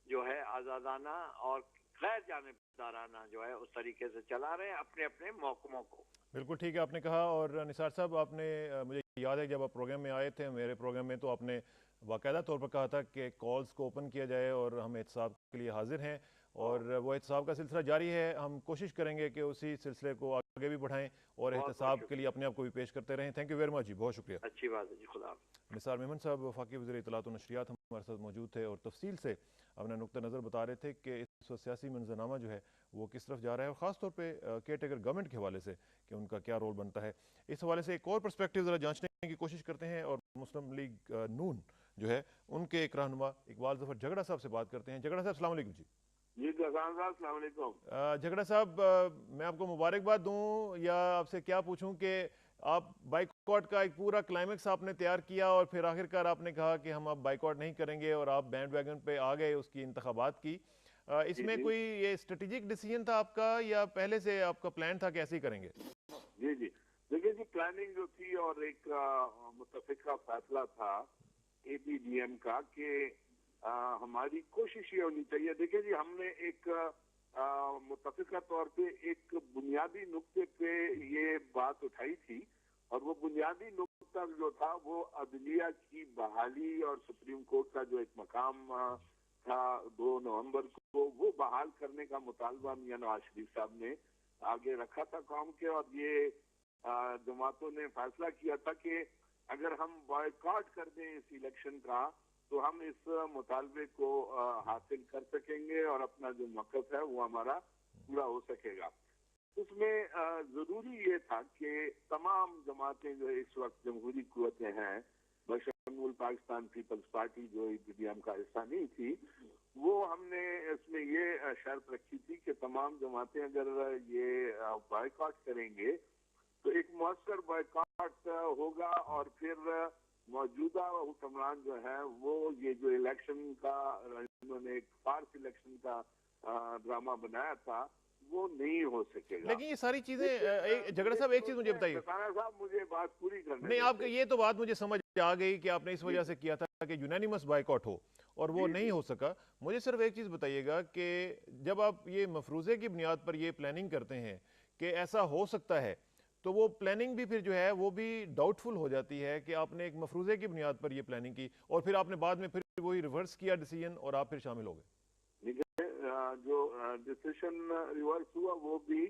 जो है आज़ादाना और गैर जानिबदाराना जो है उस तरीके से चला रहे हैं अपने अपने महकमों को। बिल्कुल ठीक है आपने कहा। और निसार साहब, आपने मुझे याद है जब आप प्रोग्राम में आए थे, मेरे प्रोग्राम में, तो आपने बाकायदा तौर पर कहा था कि कॉल्स को ओपन किया जाए और हम एहतसाब के लिए हाजिर हैं और वो एहतसाब का सिलसिला जारी है। हम कोशिश करेंगे कि उसी सिलसिले को आगे भी बढ़ाएं और एहतसाब के लिए अपने आप को भी पेश करते रहें। थैंक यू वेरी मच जी, बहुत शुक्रिया। अच्छी बात है जी, खुदा। निसार मेमन साहब वफाकी वज़ीर इत्तलात और नशरियात हमारे साथ मौजूद थे और तफसील से अपना नुक्ता नज़र बता रहे थे कि इस वक्त सियासी मंजरनामा जो है वो किस तरफ जा रहा है और ख़ास तौर पर केयर टेकर गवर्नमेंट के हवाले से कि उनका क्या रोल बनता है। इस हवाले से एक और पर्सपेक्टिव ज़रा जांचने की कोशिश करते हैं और मुस्लिम लीग नून जो है उनके एक रहनुमा इकबाल ज़फ़र झगड़ा साहब से बात करते हैं। झगड़ा साहब, अस्सलाम वालेकुम जी। जी गजान साहब, अस्सलाम वालेकुम। झगड़ा साहब, मैं आपको मुबारकबाद दूं या आपसे क्या पूछूं कि आप बाइकॉट का एक पूरा क्लाइमेक्स आपने तैयार किया और फिर आखिरकार आपने कहा कि हम अब बाइकॉट नहीं करेंगे और आप बैंड वैगन पे आ गए उसकी इंतखाबात की। इसमें कोई ये स्ट्रेटेजिक डिसीजन था आपका या पहले से आपका प्लान था कि ऐसे ही करेंगे? जी जी, देखिए जी, प्लानिंग जो थी और एक मुतफिका फैसला था एपीडीएम का कि हमारी कोशिश ये होनी चाहिए। देखिए जी, हमने एक मुतफिका तौर पे एक बुनियादी नुक्ते पे ये बात उठाई थी और वो बुनियादी नुक्ता जो था वो अदलिया की बहाली और सुप्रीम कोर्ट का जो एक मकाम था 2 नवंबर को वो बहाल करने का मुतालबा मियां नवाज शरीफ साहब ने आगे रखा था कौम के। और ये जमातों ने फैसला किया था कि अगर हम बॉयकॉट कर दें इस इलेक्शन का तो हम इस मुतालबे को हासिल कर सकेंगे और अपना जो मकसद है वो हमारा पूरा हो सकेगा। उसमें जरूरी ये था कि तमाम जमातें जो इस वक्त जमहूरी कुव्वतें हैं, बशमूल पाकिस्तान पीपल्स पार्टी जो ईपीडीएम का हिस्सा नहीं थी, वो हमने इसमें ये शर्त रखी थी कि तमाम जमातें अगर ये बॉयकॉट करेंगे तो एक मौसर बॉयकॉट होगा और फिर मौजूदा हुक्मरान जो है वो ये जो इलेक्शन का इन्होंने एक फार्स इलेक्शन का ड्रामा बनाया था वो नहीं हो सकेगा। लेकिन ये सारी चीजें, झगड़ा साहब एक चीज मुझे बताइए। साहब मुझे बात पूरी करने नहीं, आपके ये तो बात मुझे समझ आ गई कि आपने इस वजह से किया था कि यूनानिमस बाइकॉट हो और वो नहीं हो सका। मुझे सिर्फ एक चीज बताइएगा कि जब आप ये मफरूजे की बुनियाद पर ये प्लानिंग करते हैं कि ऐसा हो सकता है, तो वो प्लानिंग भी फिर जो है वो भी डाउटफुल हो जाती है कि आपने एक मफरूजे की बुनियाद पर ये प्लानिंग की और फिर आपने बाद में फिर वही रिवर्स किया डिसीजन और आप फिर शामिल हो गए। जो डिसीजन रिवर्स हुआ वो भी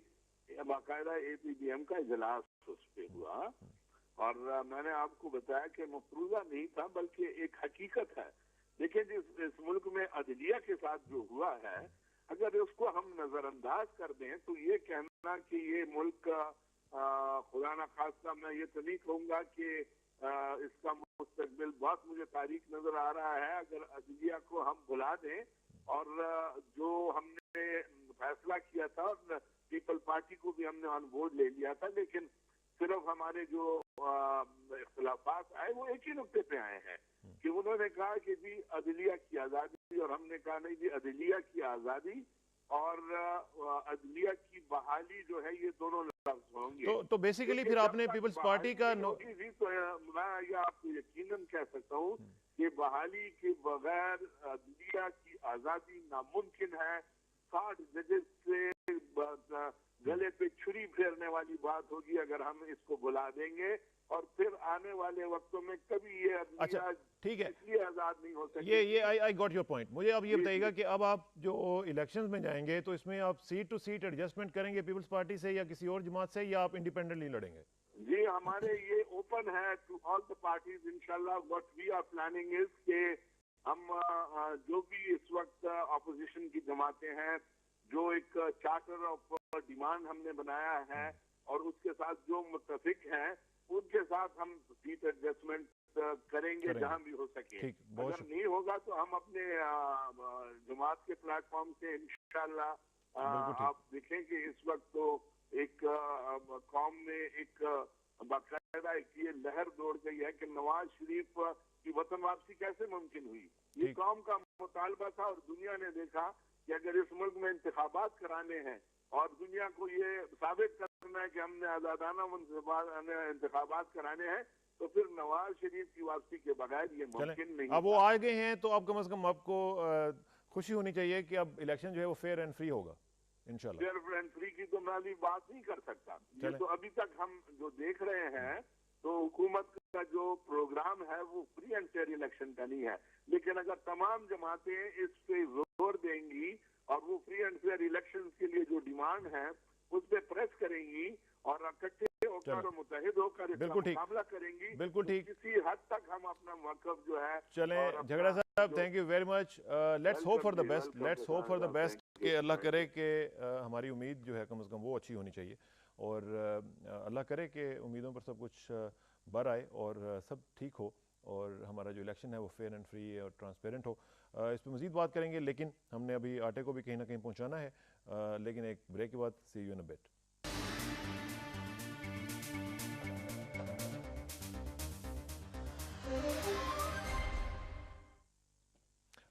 बाकायदा एपीडीएम का इजलास उस पे हुआ और मैंने आपको बताया कि मफरूजा नहीं था बल्कि एक हकीकत है। देखिए इस मुल्क में अदलिया के साथ जो हुआ है, अगर उसको हम नजरअंदाज कर दें तो ये कहना कि ये मुल्क खुदा ना खास्ता, मैं ये तो नहीं कहूँगा कि इसका मुस्तकबिल बहुत मुझे तारीख नजर आ रहा है, अगर अदलिया को हम बुला दें और जो हमने फैसला किया था और पीपल पार्टी को भी हमने ऑन बोर्ड ले लिया था, लेकिन सिर्फ हमारे जो इख्तिलाफात आए वो एक ही नुक्ते पे आए हैं कि उन्होंने कहा कि जी अदलिया की आज़ादी और हमने कहा नहीं जी अदलिया की आज़ादी और अदलिया की बहाली जो है ये दोनों लफ्ज होंगे। तो बेसिकली फिर आपने पीपल्स पार्टी का तो मैं ये आपको यकीनन कह सकता हूँ कि बहाली के बगैर अदलिया की आज़ादी नामुमकिन है। 60 जजेस से गले पे छुरी फेरने वाली बात होगी अगर हम इसको बुला देंगे और फिर आने वाले वक्तों में कभी ये अच्छा ठीक है, इसलिए आजाद नहीं हो सकती। ये आई गॉट योर पॉइंट। मुझे अब ये बताइएगा कि अब आप जो इलेक्शंस में जाएंगे तो इसमें आप सीट टू सीट एडजस्टमेंट करेंगे पीपल्स पार्टी से या किसी और जमात से, या आप इंडिपेंडेंटली लड़ेंगे? जी हमारे ये ओपन है टू ऑल द पार्टीज इंशाल्लाह। What we are planning is के हम जो भी इस वक्त ऑपोजिशन की जमातें हैं, जो एक चार्टर ऑफ डिमांड हमने बनाया है और उसके साथ जो मुत्तफिक हैं उनके साथ हम सीट एडजस्टमेंट करेंगे जहां भी हो सके। अगर नहीं होगा तो हम अपने जमात के प्लेटफॉर्म से इंशाल्लाह आप देखें कि इस वक्त तो एक कौम ने एक बाकायदा एक ये लहर दौड़ गई है कि नवाज शरीफ की वतन वापसी कैसे मुमकिन हुई। ये कौम का मुतालबा था और दुनिया ने देखा कि अगर इस मुल्क में इंतखाबात कराने हैं और दुनिया को ये साबित करना है कि हमने आजादाना इंतखाबात कराने हैं, तो फिर नवाज शरीफ की वापसी के बगैर ये मुमकिन नहीं। अब वो आ गए हैं तो अब कम से कम आपको खुशी होनी चाहिए कि अब इलेक्शन जो है वो फेयर एंड फ्री होगा इंशाल्लाह। फेयर एंड फ्री की तो मैं अभी बात नहीं कर सकता। ये तो अभी तक हम जो देख रहे हैं तो हुकूमत का जो प्रोग्राम है वो फ्री एंड फेयर इलेक्शन का नहीं है, लेकिन अगर तमाम जमातें इस पे जोर देंगी और वो फ्री एंड फेयर इलेक्शन के लिए जो डिमांड है उस पे प्रेस करेंगी और इकट्ठे होकर और मुतहिद होकर इसका मुकाबला करेंगी, बिल्कुल ठीक, किसी हद तक हम अपना मौक़िफ़ जो है। चले झगड़ा साहब, thank you very much. Let's hope for the best, let's hope for the best कि अल्लाह करे कि हमारी उम्मीद जो है कम से कम वो अच्छी होनी चाहिए और अल्लाह करे कि उम्मीदों पर सब कुछ बर आए और सब ठीक हो और हमारा जो इलेक्शन है वो फेयर एंड फ्री और ट्रांसपेरेंट हो। इस पर मज़ीद बात करेंगे, लेकिन हमने अभी आटे को भी कहीं ना कहीं पहुंचाना है, लेकिन एक ब्रेक के बाद see you in a bit.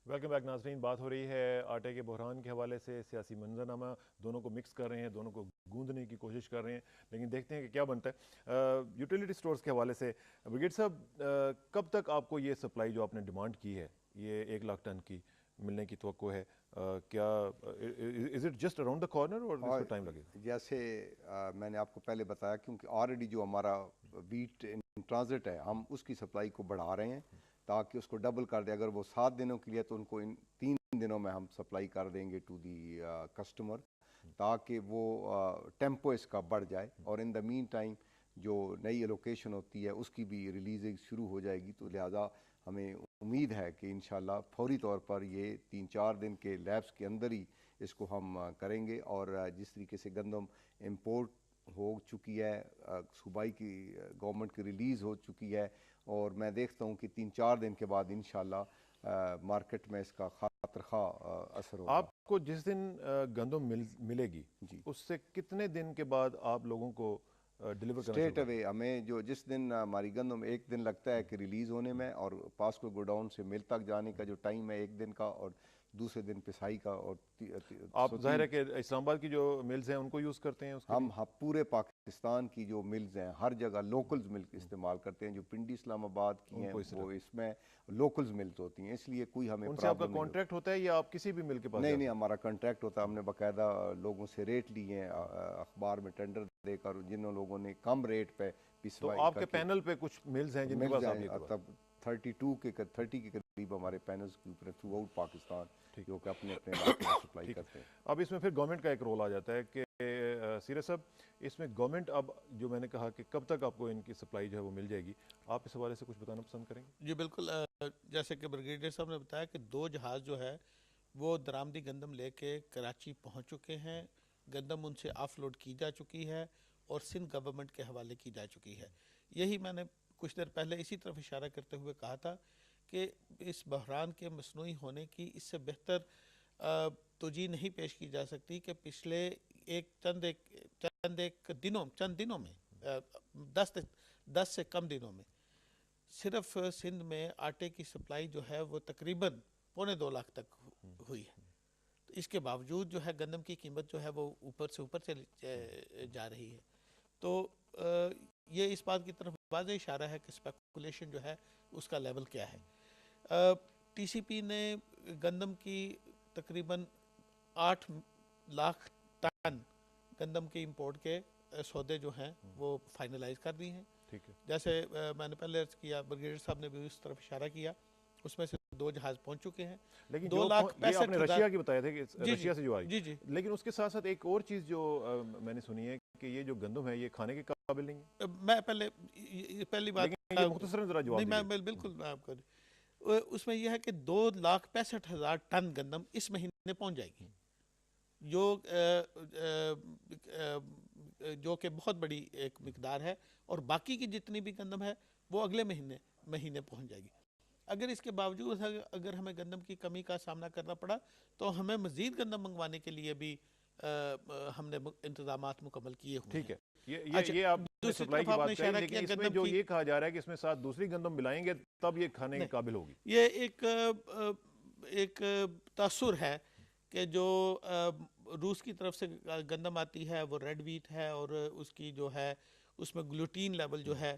Welcome back नाज़रीन। बात हो रही है आटे के बहरान के हवाले से, सियासी मंजरनामा दोनों को मिक्स कर रहे हैं, दोनों को गूंदने की कोशिश कर रहे हैं, लेकिन देखते हैं कि क्या बनता है। यूटिलिटी स्टोर्स के हवाले से ब्रिगेड साहब, कब तक आपको ये सप्लाई जो आपने डिमांड की है ये 1 लाख टन की मिलने की तवक्को है? क्या is it just around the corner और इसको टाइम लगेगा? जैसे मैंने आपको पहले बताया, क्योंकि ऑलरेडी जो हमारा वीट इन ट्रांजिट है हम उसकी सप्लाई को बढ़ा रहे हैं ताकि उसको डबल कर दें। अगर वो 7 दिनों के लिए तो उनको इन 3 दिनों में हम सप्लाई कर देंगे टू दी कस्टमर, ताकि वो टेम्पो इसका बढ़ जाए। और इन द मीन टाइम जो नई एलोकेशन होती है उसकी भी रिलीजिंग शुरू हो जाएगी, तो लिहाजा हमें उम्मीद है कि इंशाल्लाह फौरी तौर पर ये 3-4 दिन के लैब्स के अंदर ही इसको हम करेंगे। और जिस तरीके से गंदम इम्पोर्ट हो चुकी है, सूबाई की गवर्नमेंट की रिलीज़ हो चुकी है, और मैं देखता हूँ कि 3-4 दिन के बाद इंशाल्लाह मार्केट में इसका खातरखा असर होगा। आपको जिस दिन गंदम मिलेगी जी, उससे कितने दिन के बाद आप लोगों को डिलीवर करना? स्ट्रेट अवे हमें जो जिस दिन हमारी गंदम 1 दिन लगता है कि रिलीज़ होने में, और पास्को गोडाउन से मिल तक जाने का जो टाइम है 1 दिन का, और दूसरे दिन पिसाई का। और आप जाहिर है कि इस्लामाबाद की जो मिल्स हैं उनको यूज़ करते हैं उसके हम पूरे पाकिस्तान की जो मिल्स हैं हर जगह लोकल्स मिल्क इस्तेमाल करते हैं। जो पिंडी इस्लामाबाद की हैं वो इसमें लोकल्स मिल्स होती हैं, इसलिए कोई हमें उनसे आपका कॉन्ट्रैक्ट होता है या आप किसी भी मिल के पास? नहीं, हमारा कॉन्ट्रैक्ट होता है। हमने बाकायदा लोगों से रेट लिए हैं, अखबार में टेंडर देकर, जिन लोगों ने कम रेट पे पिसवाई। तो आपके पैनल पे कुछ मिल्स हैं जिनके पास आप तब 30 के करीब हमारे पैनल्स के ऊपर थ्रू आउट पाकिस्तान जो कि अपने इलाके में सप्लाई करते हैं। अब इसमें फिर गवर्नमेंट का एक रोल आ जाता है कि सीरियस साहब, इसमें गवर्नमेंट, अब जो मैंने कहा कि कब तक आपको इनकी सप्लाई जो है वो मिल जाएगी, आप इस हवाले से कुछ बताना पसंद करेंगे? जी बिल्कुल, जैसे कि ब्रिगेडियर साहब ने बताया कि 2 जहाज़ जो है वो दरामदी गंदम लेके कराची पहुंच चुके हैं, गंदम उनसे ऑफलोड की जा चुकी है और सिंध गवर्नमेंट के हवाले की जा चुकी है। यही मैंने कुछ देर पहले इसी तरफ इशारा करते हुए कहा था कि इस बहरान के मसनूई होने की इससे बेहतर तोजी नहीं पेश की जा सकती कि पिछले चंद दिनों में 10 से कम दिनों में सिर्फ सिंध में आटे की सप्लाई जो है वो तकरीबन 2.25 लाख तक हुई है। तो इसके बावजूद जो है गंदम की कीमत जो है वो ऊपर से जा रही है। तो ये इस बात की तरफ वाज़ेह इशारा है कि स्पेकुलेशन जो है उसका लेवल क्या है। टीसीपी ने गंदम की तकरीबन 8 लाख टन गंदम के इंपोर्ट के सौदे जो हैं वो फाइनलाइज कर दिए हैं। ठीक है, जैसे मैंने पहले अर्ज किया, ब्रिगेडियर साहब ने भी उस तरफ इशारा किया, उसमें से 2 जहाज पहुंच चुके हैं। लेकिन 2,65,000 आपने रशिया की बताया थे कि रशिया से जो आई, जी, लेकिन उसके साथ साथ एक और चीज़ जो मैंने सुनी है कि ये जो गंदम है ये खाने के काबिल नहीं है। मैं पहली बात मुख्तसरन जरा जवाब नहीं, मैं बिल्कुल मैं आपको उसमें यह है कि 2,65,000 टन गंदम इस महीने पहुंच जाएगी, जो कि बहुत बड़ी एक मिकदार है, और बाकी की जितनी भी गंदम है वो अगले महीने पहुंच जाएगी। अगर इसके बावजूद अगर हमें गंदम की कमी का सामना करना पड़ा तो हमें मज़ीद गंदम मंगवाने के लिए भी हमने इंतजामात मुकम्मल किए हुए ठीक हैं। है, अच्छा, ये आप दूसरी सप्लाई तरफ की आपने बात इशारा कही, किया लेकिन इसमें गंदम जो की। ये कहा जा रहा है कि इसमें साथ दूसरी गंदम मिलाएंगे तब ये खाने के नहीं। काबिल होगी। ये एक तासुर है कि जो रूस की तरफ से गंदम आती है वो रेड वीट है, और उसकी जो है उसमें ग्लूटीन लेवल जो है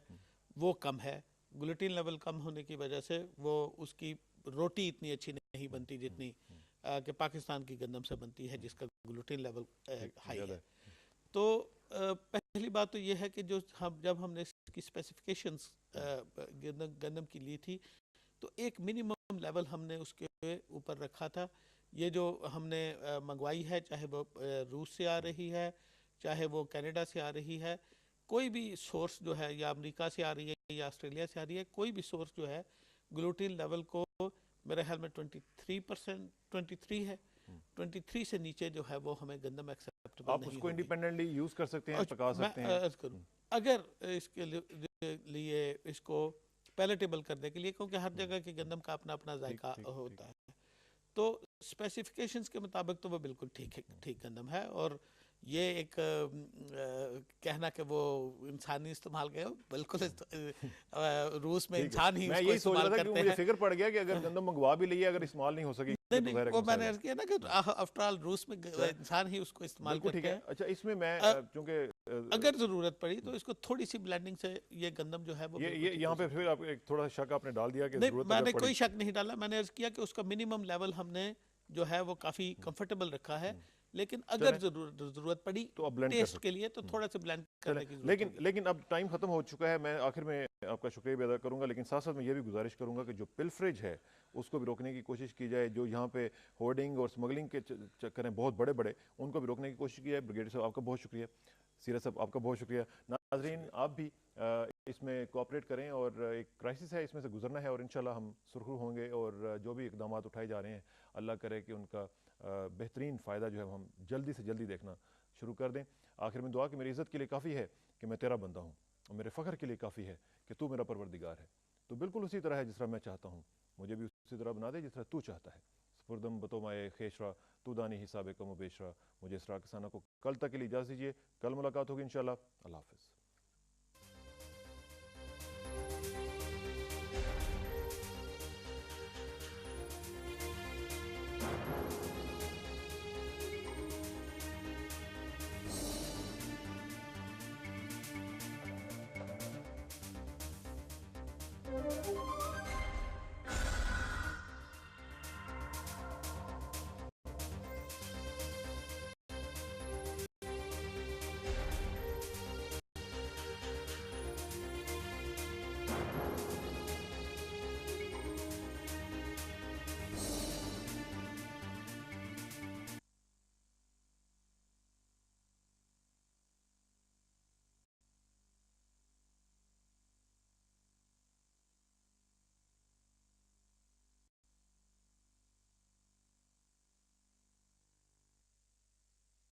वो कम है। ग्लूटीन लेवल कम होने की वजह से वो उसकी रोटी इतनी अच्छी नहीं बनती जितनी कि पाकिस्तान की गंदम से बनती है, जिसका ग्लूटीन लेवल हाई ज़्यादा है। तो पहली बात तो ये है कि जो जब हमने इसकी स्पेसिफिकेशंस गंदम की ली थी, तो एक मिनिमम लेवल हमने उसके ऊपर रखा था। ये जो हमने मंगवाई है, चाहे वो रूस से आ रही है, चाहे वो कनाडा से आ रही है, कोई भी सोर्स जो है, या अमेरिका से आ रही है या ऑस्ट्रेलिया से आ रही है, कोई भी सोर्स जो है ग्लूटीन लेवल को मेरे ख्याल में 23%, 23 है, 23 से नीचे जो है वो हमें गंदम एक्सेप्टेबल आप नहीं उसको होगी। इंडिपेंडेंटली यूज कर सकते हैं, पका मैं सकते हैं। अर्ज करूं, अगर इसके लिए इसको पैलेटेबल करने के लिए, क्योंकि हर जगह की गंदम का अपना अपना जायका होता है, तो स्पेसिफिकेशंस के मुताबिक तो वो बिल्कुल ठीक गंदम है। और ये एक कहना कि वो इंसानी इस्तेमाल गए, बिल्कुल रूस में इंसान ही मैं उसको यही सोच रहा इस्तेमाल था कि करते मुझे हैं। फिक्र पड़ गया कि अगर गंदम मंगवा भी लिया, अगर इस्तेमाल नहीं हो सकेगी तो नहीं, ज़ाहिर है वो कि मैंने मसाइल अर्ज किया ना कि आफ्टर ऑल रूस में इंसान ही उसको इस्तेमाल बिल्कुल ठीक करते है। हैं। अच्छा, इसमें मैं चूंकि अगर जरूरत पड़ी तो इसको थोड़ी सी ब्लेंडिंग से ये गंदम जो है वो ये बिल्कुल ठीक यहाँ हो पे सकती फिर आप एक थोड़ा शक आपने डाल दिया कि है। नहीं, जरूरत मैंने अगर कोई पड़ी। शक नहीं डाला। मैंने अर्ज किया कि उसका मिनिमम लेवल हमने जो है वो काफी कंफर्टेबल रखा है, लेकिन अगर जरूरत पड़ी तो आप ब्लेंड कर टेस्ट सकते के लिए तो थोड़ा सा ब्लेंड करने की जरूरत लेकिन होगी। लेकिन अब टाइम खत्म हो चुका है। मैं आखिर में आपका शुक्रिया भी अदा करूंगा, लेकिन साथ साथ मैं ये भी गुजारिश करूंगा कि जो पिलफरेज है उसको भी रोकने की कोशिश की जाए। जो यहाँ पे होर्डिंग और स्मगलिंग के चक्कर हैं बहुत बड़े बड़े, उनको भी रोकने की कोशिश की जाए। ब्रिगेडियर साहब आपका बहुत शुक्रिया, सीरत साहब आपका बहुत शुक्रिया। नाजरीन आप भी इसमें कोऑपरेट करें, और एक क्राइसिस है, इसमें से गुजरना है, और इंशाल्लाह हम सुरखरू होंगे। और जो भी इकदाम उठाए जा रहे हैं, अल्लाह करे कि उनका बेहतरीन फ़ायदा जो है हम जल्दी से जल्दी देखना शुरू कर दें। आखिर में दुआ कि मेरी इज़्ज़त के लिए काफ़ी है कि मैं तेरा बंदा हूँ, और मेरे फ़ख्र के लिए काफ़ी है कि तू मेरा परवरदिगार है। तो बिल्कुल उसी तरह है जिस तरह मैं चाहता हूँ, मुझे भी उसी तरह बना दे जिस तरह तू चाहता है। स्पुरदम बतोमाए खेशरा तू दानी हिसाब कम बेशरा। मुझे इसरा किसाना को कल तक के लिए इजाज़त दीजिए। कल मुलाकात होगी इंशाल्लाह। अल्लाह हाफ़िज़। Thank you.